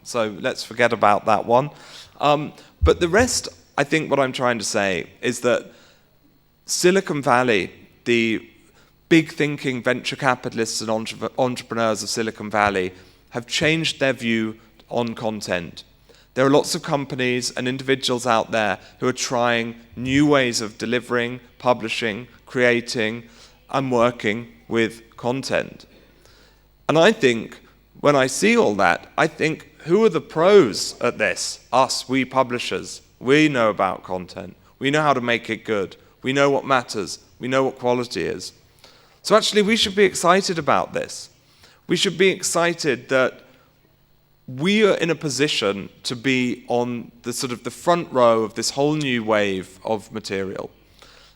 B: So let's forget about that one. But the rest, I think what I'm trying to say is that Silicon Valley, the big thinking venture capitalists and entrepreneurs of Silicon Valley have changed their view on content. There are lots of companies and individuals out there who are trying new ways of delivering, publishing, creating, and working with content. And I think, when I see all that, I think, who are the pros at this? Us, we publishers. We know about content. We know how to make it good. We know what matters. We know what quality is. So actually, we should be excited about this. We should be excited that we are in a position to be on the sort of the front row of this whole new wave of material.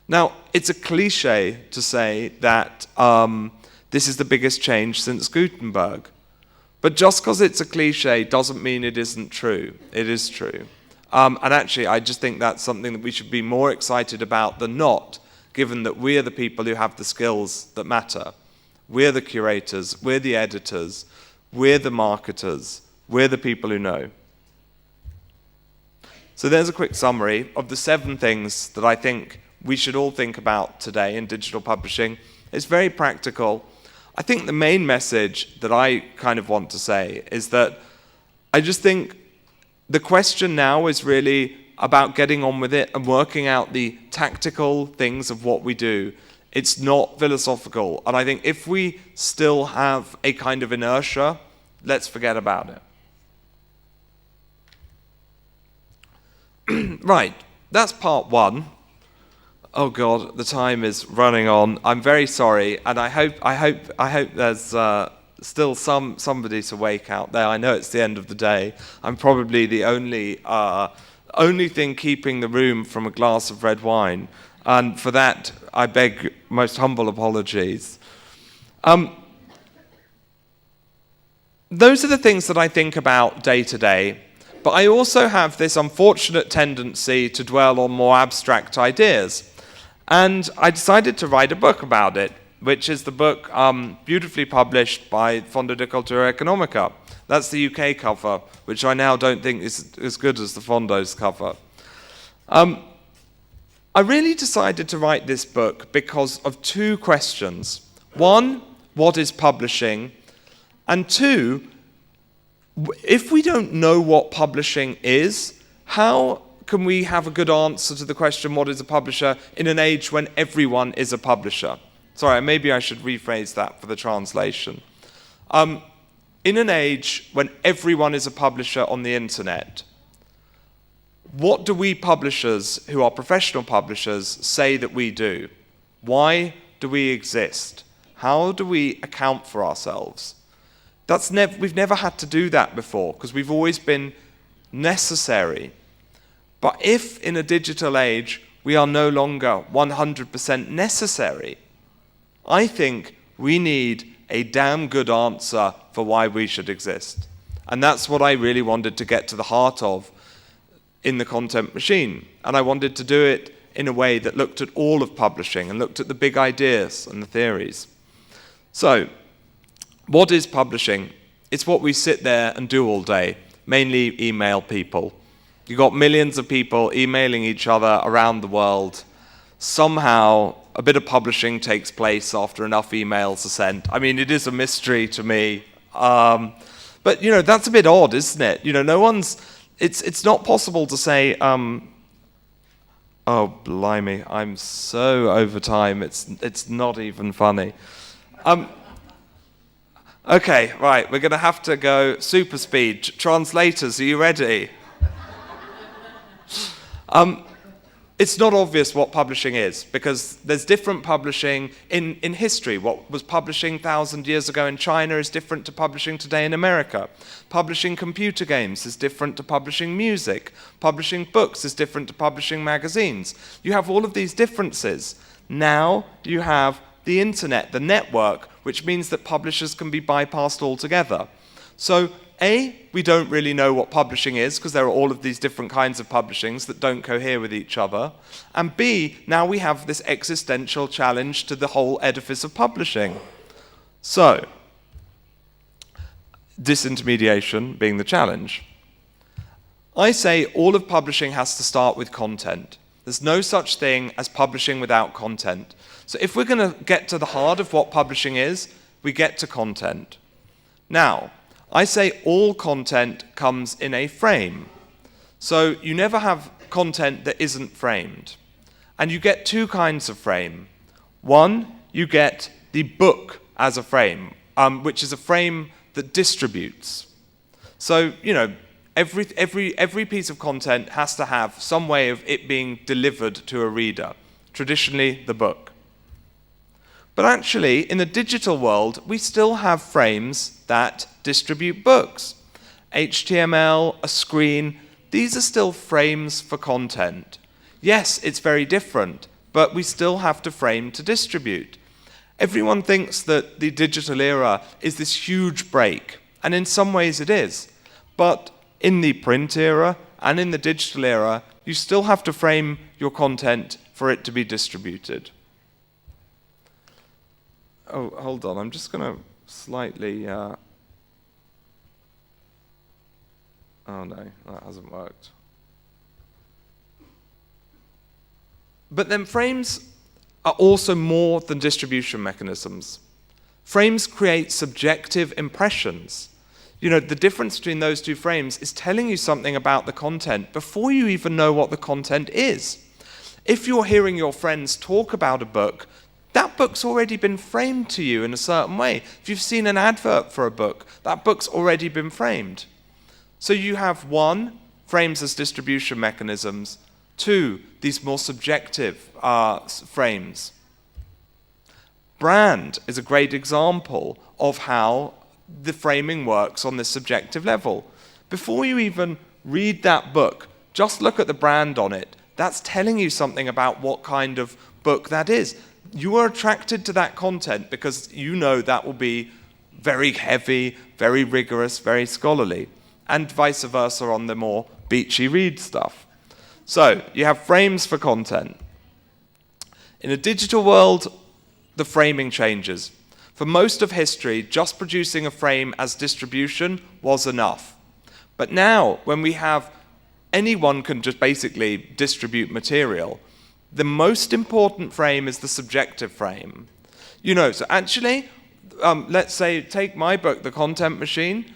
B: Now, it's a cliche to say that this is the biggest change since Gutenberg. But just because it's a cliche doesn't mean it isn't true. It is true. And actually, I just think that's something that we should be more excited about than not, given that we are the people who have the skills that matter. We're the curators, we're the editors, we're the marketers, we're the people who know. So there's a quick summary of the 7 things that I think we should all think about today in digital publishing. It's very practical. I think the main message that I kind of want to say is that I just think the question now is really about getting on with it and working out the tactical things of what we do. It's not philosophical. And I think if we still have a kind of inertia, let's forget about it. Right, that's part 1. Oh God, the time is running on. I'm very sorry, and I hope there's still somebody to wake out there. I know it's the end of the day. I'm probably the only thing keeping the room from a glass of red wine, and for that I beg most humble apologies. Those are the things that I think about day to day, but I also have this unfortunate tendency to dwell on more abstract ideas, and I decided to write a book about it, which is the book beautifully published by Fondo de Cultura Económica. That's the UK cover, which I now don't think is as good as the Fondo's cover. I really decided to write this book because of 2 questions. 1, what is publishing? And 2, if we don't know what publishing is, how can we have a good answer to the question, what is a publisher, in an age when everyone is a publisher? Sorry, maybe I should rephrase that for the translation. In an age when everyone is a publisher on the internet, what do we publishers, who are professional publishers, say that we do? Why do we exist? How do we account for ourselves? We've never had to do that before, because we've always been necessary. But if in a digital age we are no longer 100% necessary, I think we need a damn good answer for why we should exist. And that's what I really wanted to get to the heart of in the content machine. And I wanted to do it in a way that looked at all of publishing and looked at the big ideas and the theories. So, what is publishing? It's what we sit there and do all day, mainly email people. You've got millions of people emailing each other around the world. Somehow, a bit of publishing takes place after enough emails are sent. I mean, it is a mystery to me. But, you know, that's a bit odd, isn't it? You know, no one's... It's not possible to say... oh, blimey, I'm so over time, it's not even funny. Okay, right, we're going to have to go super speed. Translators, are you ready? It's not obvious what publishing is, because there's different publishing in history. What was publishing 1,000 years ago in China is different to publishing today in America. Publishing computer games is different to publishing music. Publishing books is different to publishing magazines. You have all of these differences. Now you have the internet, the network, which means that publishers can be bypassed altogether. So, A, we don't really know what publishing is because there are all of these different kinds of publishings that don't cohere with each other. And B, now we have this existential challenge to the whole edifice of publishing. So, disintermediation being the challenge. I say all of publishing has to start with content. There's no such thing as publishing without content. So if we're going to get to the heart of what publishing is, we get to content. Now, I say all content comes in a frame. So you never have content that isn't framed. And you get two kinds of frame. One, you get the book as a frame, which is a frame that distributes. So, you know, every piece of content has to have some way of it being delivered to a reader, traditionally the book. But actually, in the digital world, we still have frames that distribute books. HTML, a screen, these are still frames for content. Yes, it's very different, but we still have to frame to distribute. Everyone thinks that the digital era is this huge break, and in some ways it is. But in the print era and in the digital era, you still have to frame your content for it to be distributed. Oh, hold on, I'm just going to slightly... Oh no, that hasn't worked. But then frames are also more than distribution mechanisms. Frames create subjective impressions. You know, the difference between those two frames is telling you something about the content before you even know what the content is. If you're hearing your friends talk about a book, that book's already been framed to you in a certain way. If you've seen an advert for a book, that book's already been framed. So you have one, frames as distribution mechanisms, two, these more subjective frames. Brand is a great example of how the framing works on this subjective level. Before you even read that book, just look at the brand on it. That's telling you something about what kind of book that is. You are attracted to that content because you know that will be very heavy, very rigorous, very scholarly, and vice versa on the more beachy read stuff. So you have frames for content. In a digital world, the framing changes. For most of history, just producing a frame as distribution was enough. But now, when we have anyone can just basically distribute material, the most important frame is the subjective frame. You know, so actually, let's say, take my book, The Content Machine.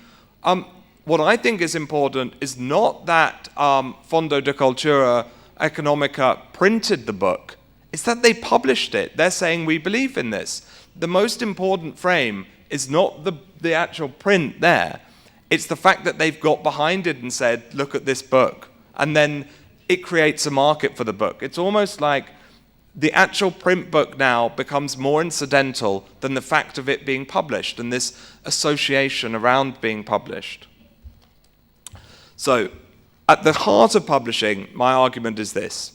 B: What I think is important is not that Fondo de Cultura Económica printed the book. It's that they published it. They're saying, we believe in this. The most important frame is not the actual print there. It's the fact that they've got behind it and said, look at this book. And then it creates a market for the book. It's almost like the actual print book now becomes more incidental than the fact of it being published and this association around being published. So, at the heart of publishing, my argument is this.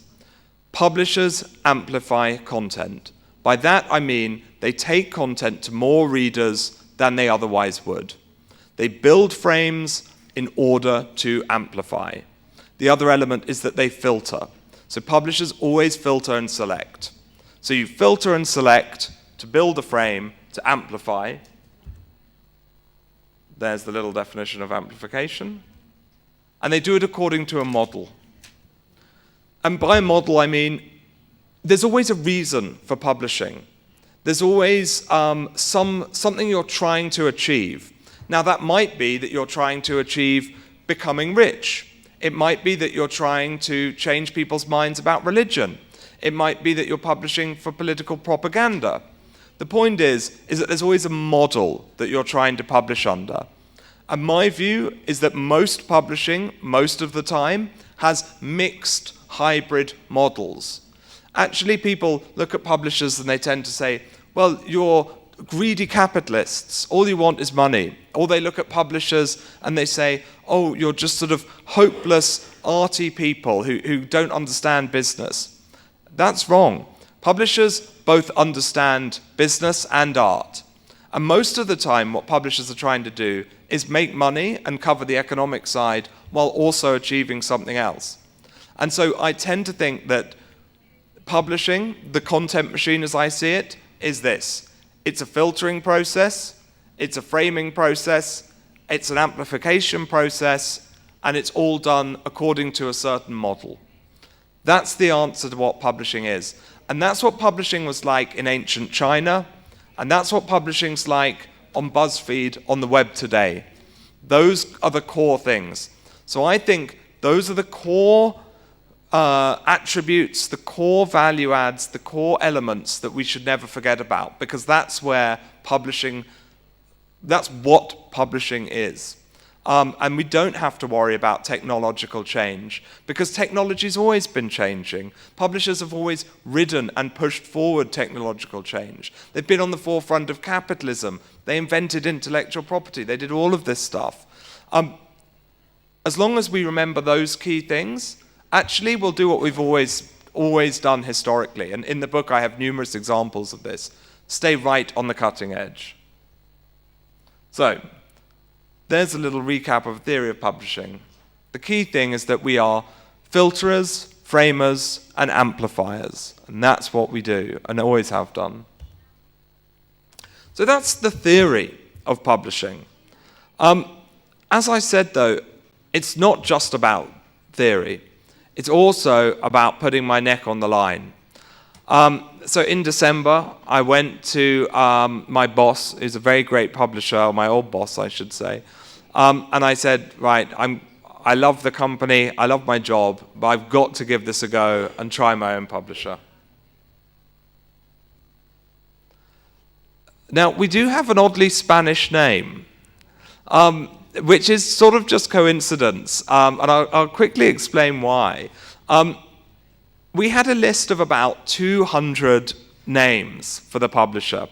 B: Publishers amplify content. By that I mean they take content to more readers than they otherwise would. They build frames in order to amplify. The other element is that they filter. So publishers always filter and select. So you filter and select to build a frame, to amplify. There's the little definition of amplification. And they do it according to a model. And by model, I mean, there's always a reason for publishing. There's always something you're trying to achieve. Now, that might be that you're trying to achieve becoming rich. It might be that you're trying to change people's minds about religion. It might be that you're publishing for political propaganda. The point is that there's always a model that you're trying to publish under. And my view is that most publishing, most of the time, has mixed hybrid models. Actually, people look at publishers and they tend to say, well, you're greedy capitalists, all you want is money. Or they look at publishers and they say, oh, you're just sort of hopeless, arty people who don't understand business. That's wrong. Publishers both understand business and art. And most of the time, what publishers are trying to do is make money and cover the economic side while also achieving something else. And so I tend to think that publishing, the content machine as I see it, is this. It's a filtering process, it's a framing process, it's an amplification process, and it's all done according to a certain model. That's the answer to what publishing is. And that's what publishing was like in ancient China, and that's what publishing's like on BuzzFeed on the web today. Those are the core things. So I think those are the core attributes, the core value adds, the core elements that we should never forget about, because that's where publishing, that's what publishing is. And we don't have to worry about technological change, because technology's always been changing. Publishers have always ridden and pushed forward technological change. They've been on the forefront of capitalism. They invented intellectual property. They did all of this stuff. As long as we remember those key things, actually we'll do what we've always done historically. And in the book I have numerous examples of this. Stay right on the cutting edge. So, there's a little recap of theory of publishing. The key thing is that we are filterers, framers, and amplifiers. And that's what we do, and always have done. So that's the theory of publishing. As I said, though, it's not just about theory. It's also about putting my neck on the line. So in December, I went to my boss, who's a very great publisher, or my old boss, I should say, and I said, right, I love the company, I love my job, but I've got to give this a go and try my own publisher. Now, we do have an oddly Spanish name, which is sort of just coincidence, and I'll quickly explain why. We had a list of about 200 names for the publisher.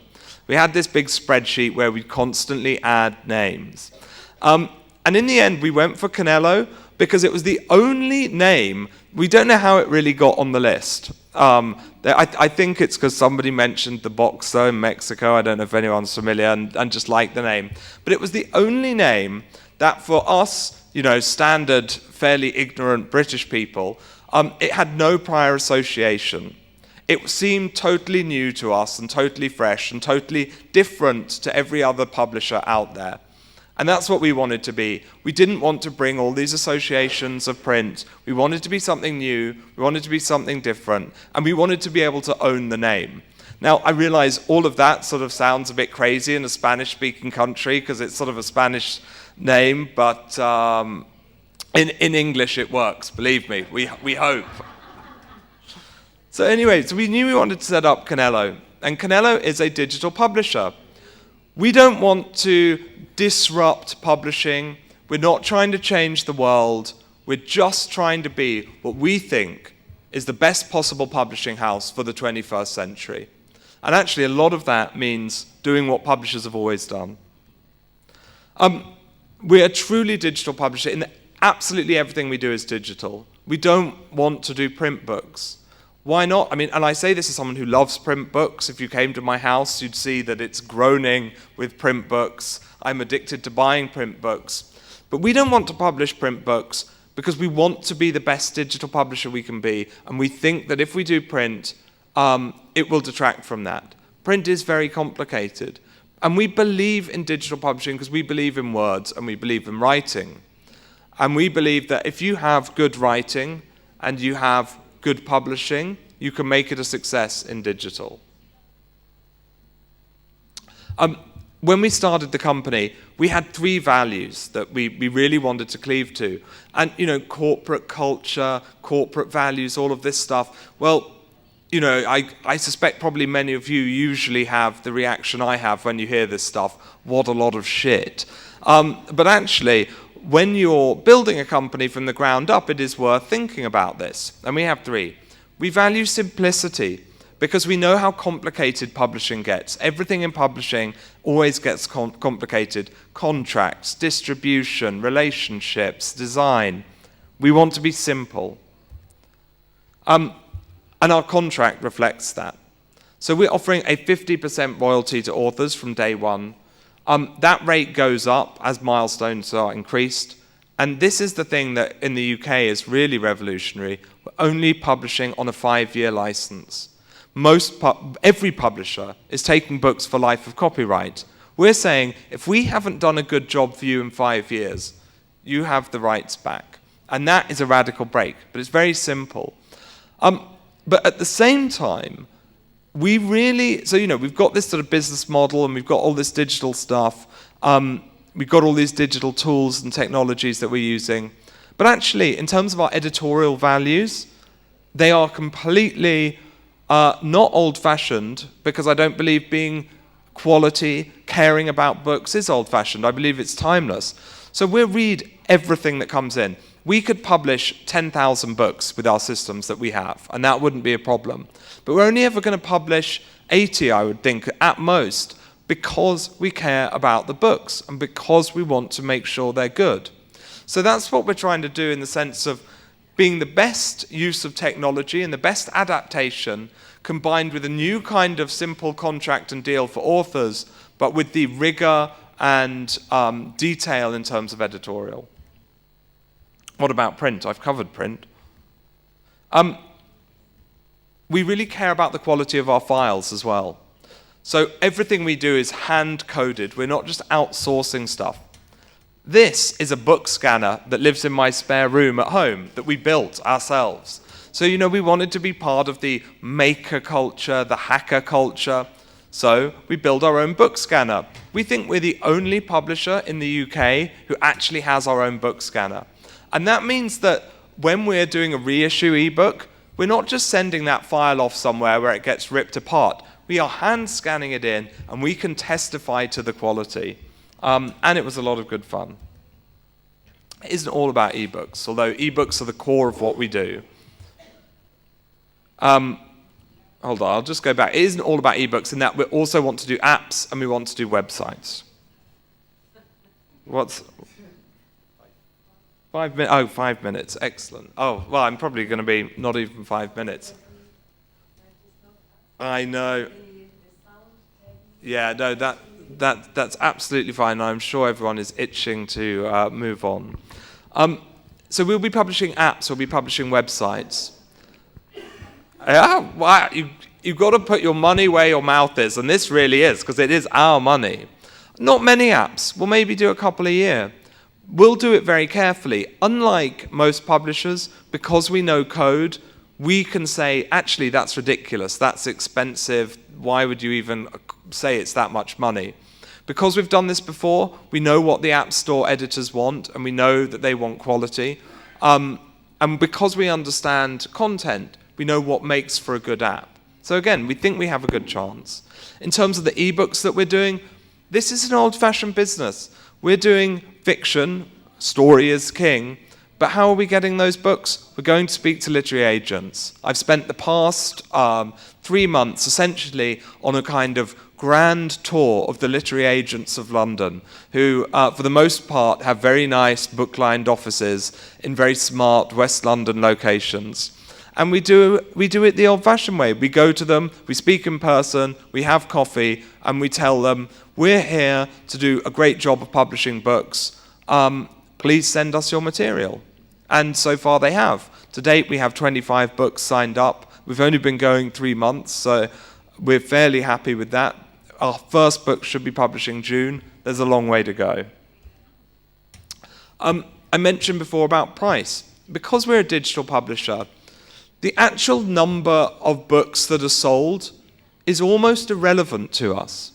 B: We had this big spreadsheet where we'd constantly add names. And in the end, we went for Canelo because it was the only name. We don't know how it really got on the list. I think it's because somebody mentioned the boxer in Mexico. I don't know if anyone's familiar, and just liked the name. But it was the only name that for us, standard, fairly ignorant British people, it had no prior association. It seemed totally new to us and totally fresh and totally different to every other publisher out there. And that's what we wanted to be. We didn't want to bring all these associations of print. We wanted to be something new. We wanted to be something different. And we wanted to be able to own the name. Now, I realize all of that sort of sounds a bit crazy in a Spanish-speaking country because it's sort of a Spanish name, but in English it works, believe me. We hope. So anyway, we knew we wanted to set up Canelo. And Canelo is a digital publisher. We don't want to disrupt publishing. We're not trying to change the world. We're just trying to be what we think is the best possible publishing house for the 21st century. And actually, a lot of that means doing what publishers have always done. We're a truly digital publisher. Absolutely everything we do is digital. We don't want to do print books. Why not? I mean, and I say this as someone who loves print books. If you came to my house, you'd see that it's groaning with print books. I'm addicted to buying print books. But we don't want to publish print books because we want to be the best digital publisher we can be, and we think that if we do print, it will detract from that. Print is very complicated. And we believe in digital publishing because we believe in words and we believe in writing. And we believe that if you have good writing and you have good publishing, you can make it a success in digital. When we started the company, we had 3 values that we really wanted to cleave to. And, corporate culture, corporate values, all of this stuff. Well, I suspect probably many of you usually have the reaction I have when you hear this stuff, what a lot of shit. But actually, when you're building a company from the ground up, it is worth thinking about this. And we have 3. We value simplicity because we know how complicated publishing gets. Everything in publishing always gets complicated. Contracts, distribution, relationships, design. We want to be simple. And our contract reflects that. So we're offering a 50% royalty to authors from day one. That rate goes up as milestones are increased. And this is the thing that in the UK is really revolutionary. We're only publishing on a 5-year license. Every publisher is taking books for life of copyright. We're saying, if we haven't done a good job for you in 5 years, you have the rights back. And that is a radical break, but it's very simple. But at the same time, we've got this sort of business model and we've got all this digital stuff. We've got all these digital tools and technologies that we're using. But actually, in terms of our editorial values, they are completely not old-fashioned, because I don't believe being quality, caring about books is old-fashioned. I believe it's timeless. So we'll read everything that comes in. We could publish 10,000 books with our systems that we have, and that wouldn't be a problem. But we're only ever going to publish 80, I would think, at most, because we care about the books and because we want to make sure they're good. So that's what we're trying to do in the sense of being the best use of technology and the best adaptation combined with a new kind of simple contract and deal for authors, but with the rigor and detail in terms of editorial. What about print? I've covered print. We really care about the quality of our files as well. So everything we do is hand-coded. We're not just outsourcing stuff. This is a book scanner that lives in my spare room at home that we built ourselves. So, we wanted to be part of the maker culture, the hacker culture. So we build our own book scanner. We think we're the only publisher in the UK who actually has our own book scanner. And that means that when we're doing a reissue ebook, we're not just sending that file off somewhere where it gets ripped apart. We are hand scanning it in, and we can testify to the quality. And it was a lot of good fun. It isn't all about ebooks, although ebooks are the core of what we do. Hold on, I'll just go back. It isn't all about ebooks in that we also want to do apps and we want to do websites. What's 5 minutes? Oh, 5 minutes. Excellent. Oh, well, I'm probably going to be not even 5 minutes. I know. Yeah, no, that's absolutely fine. I'm sure everyone is itching to move on. So we'll be publishing apps. We'll be publishing websites. Yeah, wow, you've got to put your money where your mouth is, and this really is, because it is our money. Not many apps. We'll maybe do a couple a year. We'll do it very carefully. Unlike most publishers, because we know code, we can say, actually, that's ridiculous, that's expensive, why would you even say it's that much money? Because we've done this before, we know what the App Store editors want, and we know that they want quality. And because we understand content, we know what makes for a good app. So again, we think we have a good chance. In terms of the ebooks that we're doing, this is an old-fashioned business. We're doing fiction, story is king, but how are we getting those books? We're going to speak to literary agents. I've spent the past 3 months essentially on a kind of grand tour of the literary agents of London, who for the most part have very nice book-lined offices in very smart West London locations. And we do it the old-fashioned way. We go to them, we speak in person, we have coffee, and we tell them, we're here to do a great job of publishing books. Please send us your material. And so far they have. To date, we have 25 books signed up. We've only been going 3 months, so we're fairly happy with that. Our first book should be published in June. There's a long way to go. I mentioned before about price. Because we're a digital publisher, the actual number of books that are sold is almost irrelevant to us.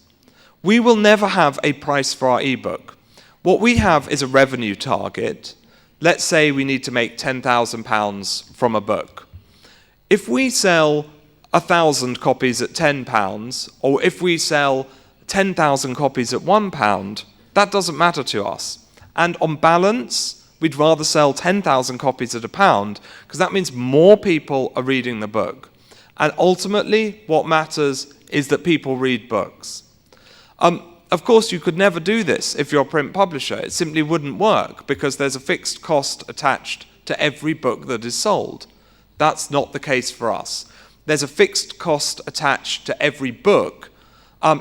B: We will never have a price for our ebook. What we have is a revenue target. Let's say we need to make £10,000 from a book. If we sell 1,000 copies at £10, or if we sell 10,000 copies at £1, that doesn't matter to us. And on balance, we'd rather sell 10,000 copies at £1, because that means more people are reading the book. And ultimately, what matters is that people read books. Of course, you could never do this if you're a print publisher. It simply wouldn't work, because there's a fixed cost attached to every book that is sold. That's not the case for us. There's a fixed cost attached to every book,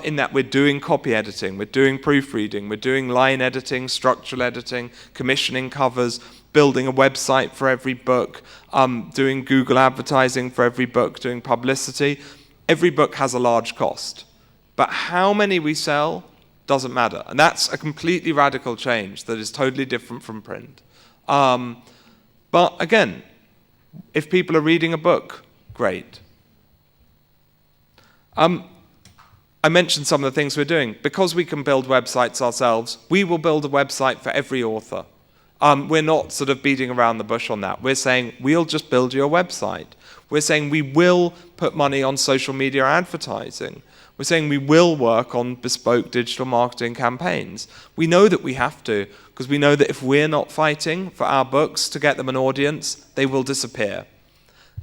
B: in that we're doing copy editing, we're doing proofreading, we're doing line editing, structural editing, commissioning covers, building a website for every book, doing Google advertising for every book, doing publicity. Every book has a large cost. But how many we sell doesn't matter. And that's a completely radical change that is totally different from print. But again, if people are reading a book, great. I mentioned some of the things we're doing. Because we can build websites ourselves, we will build a website for every author. We're not sort of beating around the bush on that. We're saying, we'll just build you a website. We're saying we will put money on social media advertising. We're saying we will work on bespoke digital marketing campaigns. We know that we have to, because we know that if we're not fighting for our books to get them an audience, they will disappear.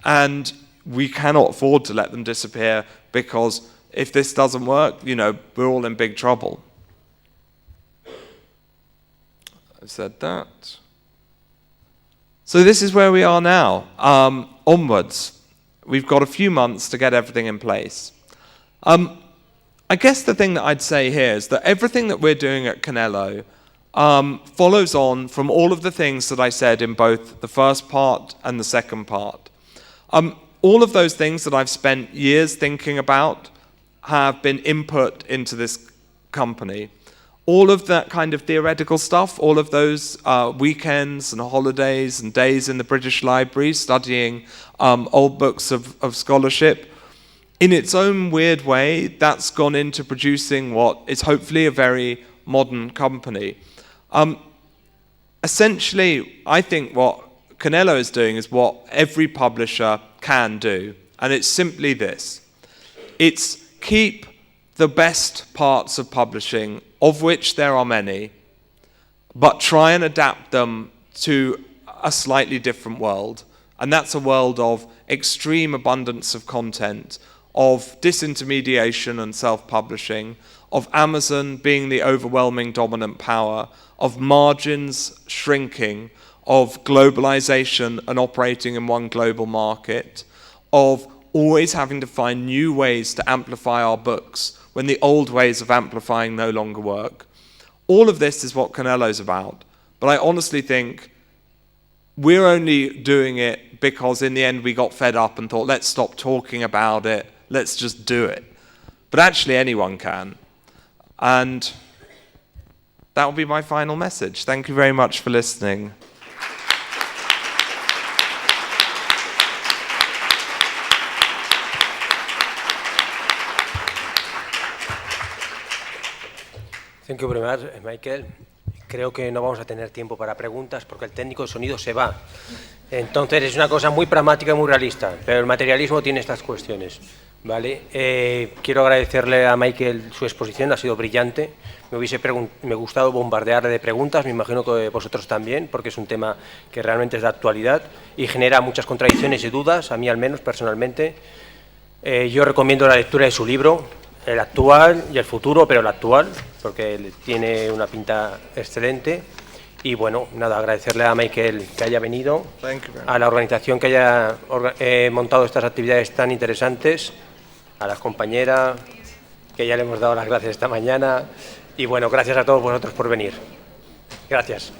B: And we cannot afford to let them disappear, because if this doesn't work, we're all in big trouble. I said that. So this is where we are now. Onwards. We've got a few months to get everything in place. I guess the thing that I'd say here is that everything that we're doing at Canelo follows on from all of the things that I said in both the first part and the second part. All of those things that I've spent years thinking about have been input into this company. All of that kind of theoretical stuff, all of those weekends and holidays and days in the British Library studying old books of scholarship, in its own weird way, that's gone into producing what is hopefully a very modern company. Essentially, I think what Canelo is doing is what every publisher can do, and it's simply this. It's keep the best parts of publishing, of which there are many, but try and adapt them to a slightly different world. And that's a world of extreme abundance of content, of disintermediation and self-publishing, of Amazon being the overwhelming dominant power, of margins shrinking, of globalization and operating in one global market, of always having to find new ways to amplify our books when the old ways of amplifying no longer work. All of this is what Canelo's about. But I honestly think we're only doing it because in the end we got fed up and thought, let's stop talking about it, let's just do it. But actually anyone can. And that will be my final message. Thank you very much for listening.
A: Thank you very much, Michael. Creo que no vamos a tener tiempo para preguntas porque el técnico de sonido se va. Entonces es una cosa muy pragmática y muy realista, pero el materialismo tiene estas cuestiones, ¿vale? Quiero agradecerle a Michael su exposición, ha sido brillante. Me ha gustado bombardearle de preguntas, me imagino que vosotros también, porque es un tema que realmente es de actualidad y genera muchas contradicciones y dudas, a mí al menos personalmente. Yo recomiendo la lectura de su libro, el actual y el futuro, pero el actual, porque tiene una pinta excelente. Y bueno, nada, agradecerle a Michael que haya venido,
B: Thank you very
A: a la organización que haya montado estas actividades tan interesantes, a las compañeras, que ya le hemos dado las gracias esta mañana. Y bueno, gracias a todos vosotros por venir. Gracias.